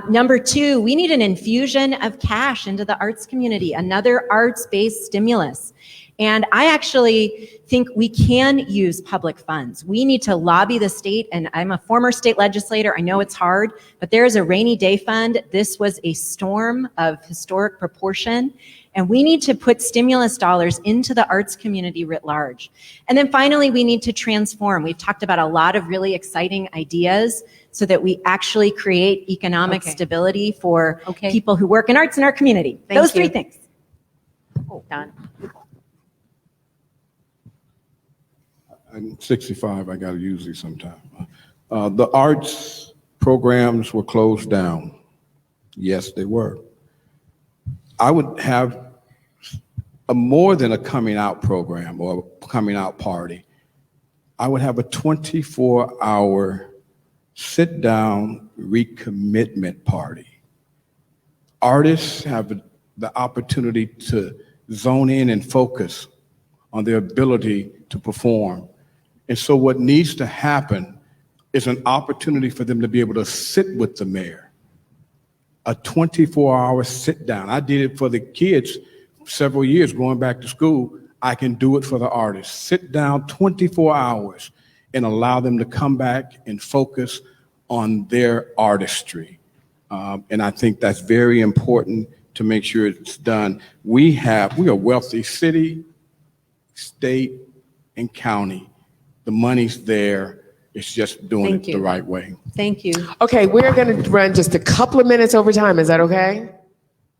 Number 2, we need an infusion of cash into the arts community, another arts-based stimulus. And I actually think we can use public funds. We need to lobby the state, and I'm a former state legislator. I know it's hard, but there is a rainy day fund. This was a storm of historic proportion, and we need to put stimulus dollars into the arts community writ large. And then finally, we need to transform. We've talked about a lot of really exciting ideas so that we actually create economic stability for people who work in arts in our community. Those 3 things. Don. I'm 65, I gotta use these sometime. The arts programs were closed down. Yes, they were. I would have more than a coming out program or coming out party. I would have a 24-hour sit down recommitment party. Artists have the opportunity to zone in and focus on their ability to perform. And so what needs to happen is an opportunity for them to be able to sit with the mayor. A 24-hour sit down. I did it for the kids several years going back to school. I can do it for the artists. Sit down 24 hours and allow them to come back and focus on their artistry. And I think that's very important to make sure it's done. We are a wealthy city, state, and county. The money's there. It's just doing it the right way. Thank you. Okay, we're going to run just a couple of minutes over time. Is that okay?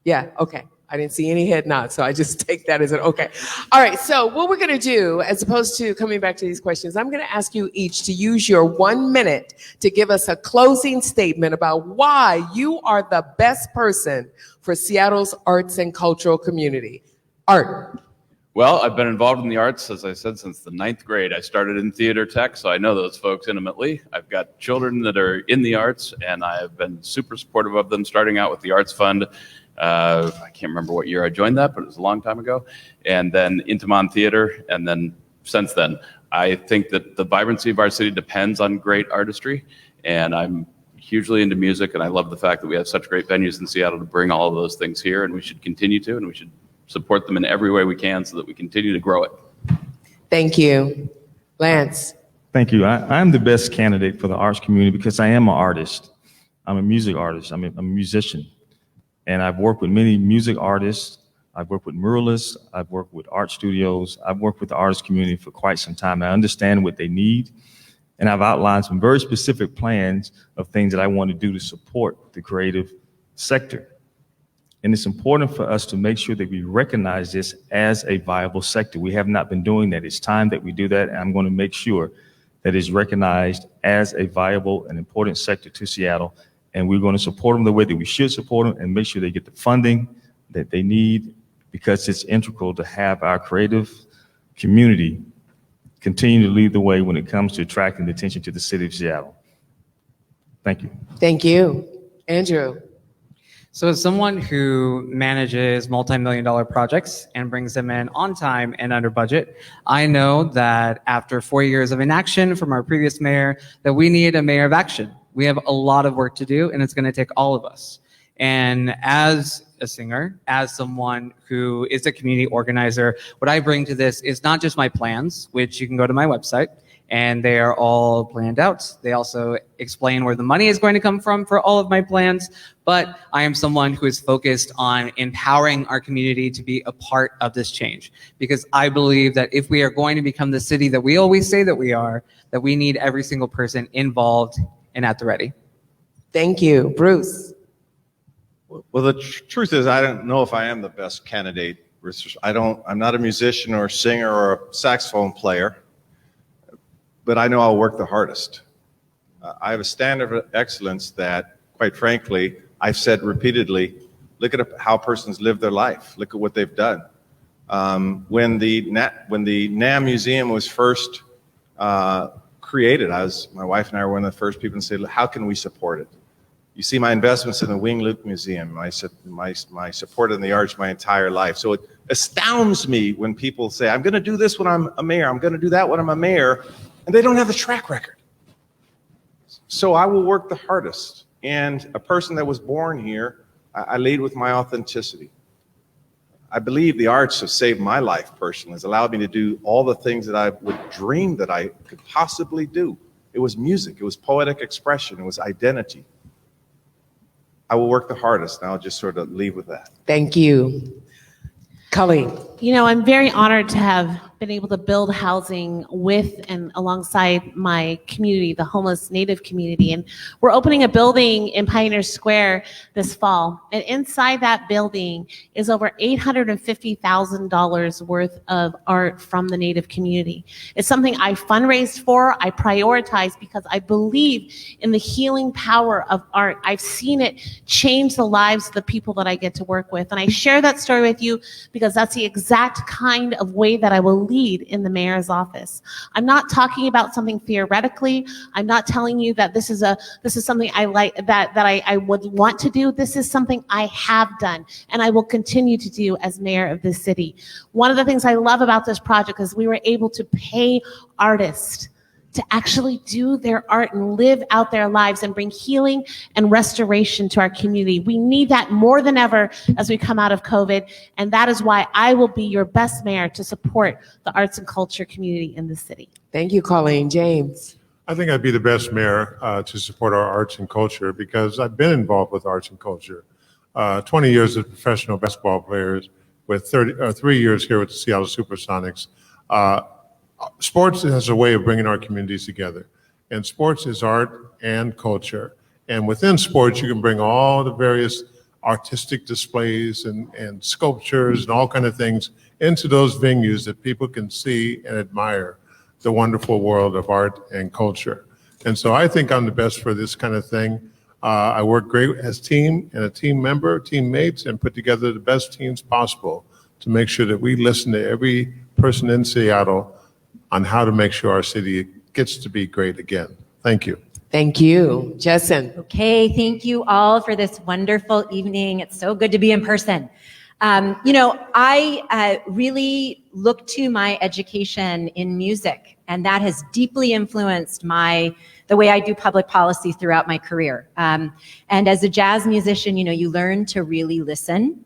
Yeah, okay. I didn't see any head nods, so I just take that as an okay. All right, so what we're going to do, as opposed to coming back to these questions, I'm going to ask you each to use your 1 minute to give us a closing statement about why you are the best person for Seattle's arts and cultural community. Art. Well, I've been involved in the arts, as I said, since the 9th grade. I started in theater tech, so I know those folks intimately. I've got children that are in the arts, and I have been super supportive of them, starting out with the Arts Fund. I can't remember what year I joined that, but it was a long time ago. And then Intiman Theater, and then since then. I think that the vibrancy of our city depends on great artistry, and I'm hugely into music, and I love the fact that we have such great venues in Seattle to bring all of those things here, and we should continue to, and we should support them in every way we can so that we continue to grow it. Thank you. Lance. Thank you. I'm the best candidate for the arts community because I am an artist. I'm a music artist. I'm a musician. And I've worked with many music artists. I've worked with muralists. I've worked with art studios. I've worked with the artist community for quite some time. I understand what they need. And I've outlined some very specific plans of things that I want to do to support the creative sector. And it's important for us to make sure that we recognize this as a viable sector. We have not been doing that. It's time that we do that. And I'm going to make sure that it's recognized as a viable and important sector to Seattle. And we're going to support them the way that we should support them and make sure they get the funding that they need, because it's integral to have our creative community continue to lead the way when it comes to attracting the attention to the city of Seattle. Thank you. Thank you. Andrew. So as someone who manages multi-million-dollar projects and brings them in on time and under budget, I know that after 4 years of inaction from our previous mayor, that we need a mayor of action. We have a lot of work to do, and it's going to take all of us. And as a singer, as someone who is a community organizer, what I bring to this is not just my plans, which you can go to my website, and they are all planned out. They also explain where the money is going to come from for all of my plans, but I am someone who is focused on empowering our community to be a part of this change, because I believe that if we are going to become the city that we always say that we are, that we need every single person involved and at the ready. Thank you. Bruce. Well, the truth is, I don't know if I am the best candidate. I'm not a musician or a singer or a saxophone player, but I know I'll work the hardest. I have a standard of excellence that, quite frankly, I've said repeatedly, look at how persons live their life. Look at what they've done. When the NAM Museum was first created, my wife and I were one of the first people to say, how can we support it? You see my investments in the Wing Luke Museum, my support in the arts my entire life. So it astounds me when people say, I'm going to do this when I'm a mayor, I'm going to do that when I'm a mayor, and they don't have the track record. So I will work the hardest. And a person that was born here, I lead with my authenticity. I believe the arts have saved my life personally. It's allowed me to do all the things that I would dream that I could possibly do. It was music, it was poetic expression, it was identity. I will work the hardest, and I'll just sort of leave with that. Thank you. Colleen. You know, I'm very honored to have been able to build housing with and alongside my community, the homeless Native community. And we're opening a building in Pioneer Square this fall. And inside that building is over $850,000 worth of art from the Native community. It's something I fundraised for, I prioritize, because I believe in the healing power of art. I've seen it change the lives of the people that I get to work with. And I share that story with you because that's the exact kind of way that I will lead in the mayor's office. I'm not talking about something theoretically. I'm not telling you that this is something I like, that I would want to do. This is something I have done and I will continue to do as mayor of this city. One of the things I love about this project is we were able to pay artists to actually do their art and live out their lives and bring healing and restoration to our community. We need that more than ever as we come out of COVID, and that is why I will be your best mayor to support the arts and culture community in the city. Thank you, Colleen. James. I think I'd be the best mayor to support our arts and culture because I've been involved with arts and culture. 20 years as professional basketball players with 3 years here with the Seattle Supersonics. Sports has a way of bringing our communities together, and sports is art and culture. And within sports, you can bring all the various artistic displays and sculptures and all kind of things into those venues that people can see and admire the wonderful world of art and culture. And so I think I'm the best for this kind of thing. I work great as team and a team member, teammates, and put together the best teams possible to make sure that we listen to every person in Seattle on how to make sure our city gets to be great again. Thank you. Thank you. Jessen. Okay, thank you all for this wonderful evening. It's so good to be in person. I really look to my education in music, and that has deeply influenced the way I do public policy throughout my career. And as a jazz musician, you learn to really listen.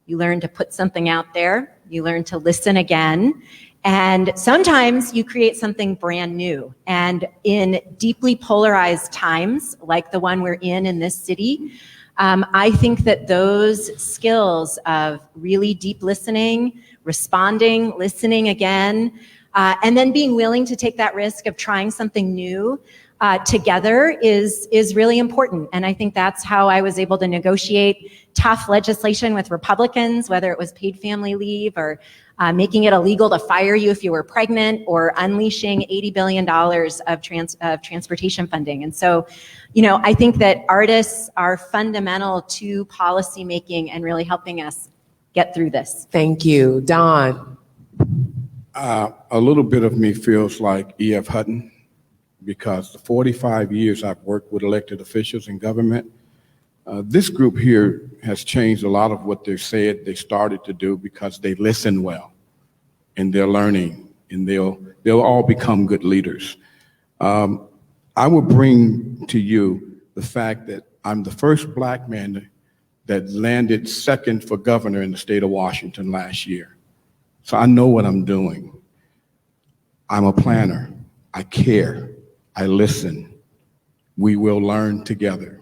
You learn to put something out there. You learn to listen again. And sometimes you create something brand new. And in deeply polarized times, like the one we're in this city, I think that those skills of really deep listening, responding, listening again, and then being willing to take that risk of trying something new together is really important. And I think that's how I was able to negotiate tough legislation with Republicans, whether it was paid family leave or making it illegal to fire you if you were pregnant, or unleashing $80 billion of transportation funding. And so, I think that artists are fundamental to policymaking and really helping us get through this. Thank you. Don. A little bit of me feels like E.F. Hutton, because the 45 years I've worked with elected officials in government, this group here has changed a lot of what they said they started to do because they listen well and they're learning, and they'll all become good leaders. I will bring to you the fact that I'm the first Black man that landed second for governor in the state of Washington last year. So I know what I'm doing. I'm a planner. I care. I listen. We will learn together.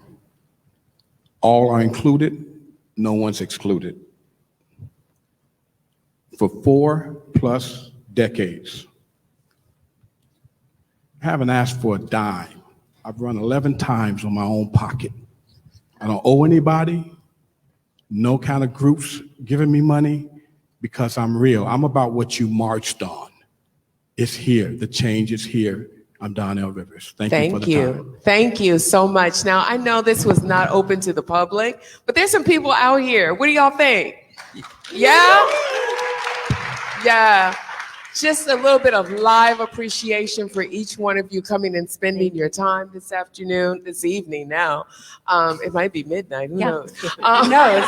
All are included, no one's excluded. For 4+ decades, I haven't asked for a dime. I've run 11 times on my own pocket. I don't owe anybody, no kind of groups giving me money, because I'm real. I'm about what you marched on. It's here, the change is here. I'm Don L. Rivers. Thank you for the time. Thank you so much. Now, I know this was not open to the public, but there's some people out here. What do y'all think? Yeah? Yeah. Just a little bit of live appreciation for each one of you coming and spending your time this evening now. It might be midnight, who knows? Who knows?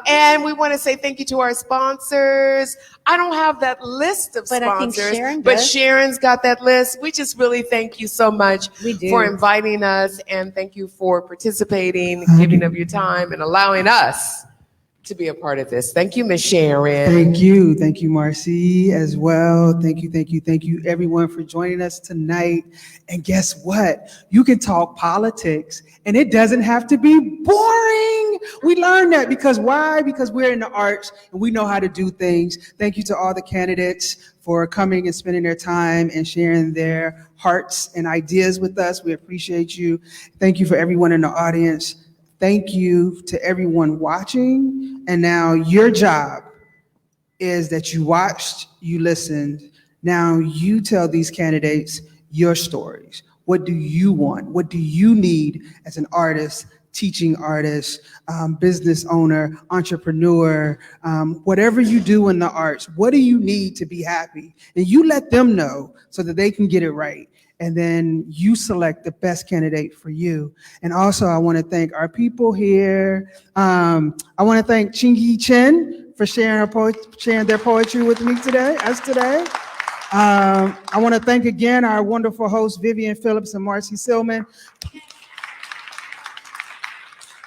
And we want to say thank you to our sponsors. I don't have that list of But I think sponsors, Sharon but does. Sharon's got that list. We just really thank you so much We do. for inviting us, and thank you for participating, giving of your time, and allowing us to be a part of this. Thank you, Ms. Sharon. Thank you. Thank you, Marcy, as well. Thank you, everyone, for joining us tonight. And guess what? You can talk politics, and it doesn't have to be boring. We learned that because why? Because we're in the arts, and we know how to do things. Thank you to all the candidates for coming and spending their time and sharing their hearts and ideas with us. We appreciate you. Thank you for everyone in the audience. Thank you to everyone watching. And now your job is that you watched, you listened. Now you tell these candidates your stories. What do you want? What do you need as an artist, teaching artist, business owner, entrepreneur, whatever you do in the arts? What do you need to be happy? And you let them know so that they can get it right. And then you select the best candidate for you. And also, I want to thank our people here. I want to thank Chingy Chen for sharing their poetry with me today, I want to thank again our wonderful hosts, Vivian Phillips and Marcy Sillman.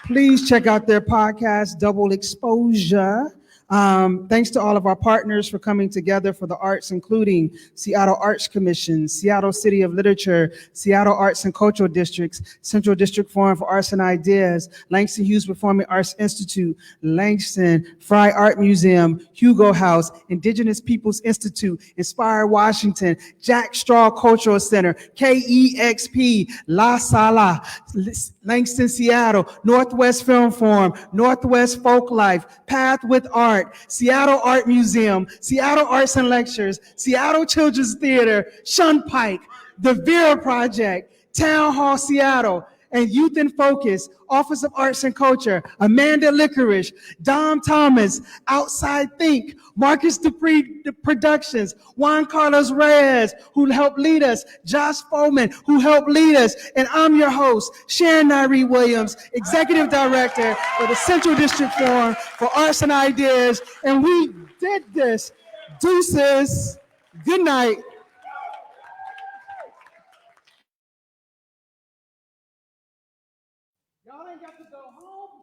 Please check out their podcast, Double Exposure. Thanks to all of our partners for coming together for the arts, including Seattle Arts Commission, Seattle City of Literature, Seattle Arts and Cultural Districts, Central District Forum for Arts and Ideas, Langston Hughes Performing Arts Institute, Langston Fry Art Museum, Hugo House, Indigenous Peoples Institute, Inspire Washington, Jack Straw Cultural Center, KEXP, La Sala, Langston, Seattle, Northwest Film Forum, Northwest Folk Life, Path with Art, Seattle Art Museum, Seattle Arts and Lectures, Seattle Children's Theater, Shun Pike, the Vera Project, Town Hall Seattle, and Youth in Focus, Office of Arts and Culture, Amanda Licorice, Dom Thomas, Outside Think, Marcus Dupree Productions, Juan Carlos Reyes, who helped lead us, Josh Foreman, who helped lead us, and I'm your host, Sharon Nyree Williams, Executive Director for the Central District Forum for Arts and Ideas, and we did this. Deuces. Good night. Y'all ain't got to go home.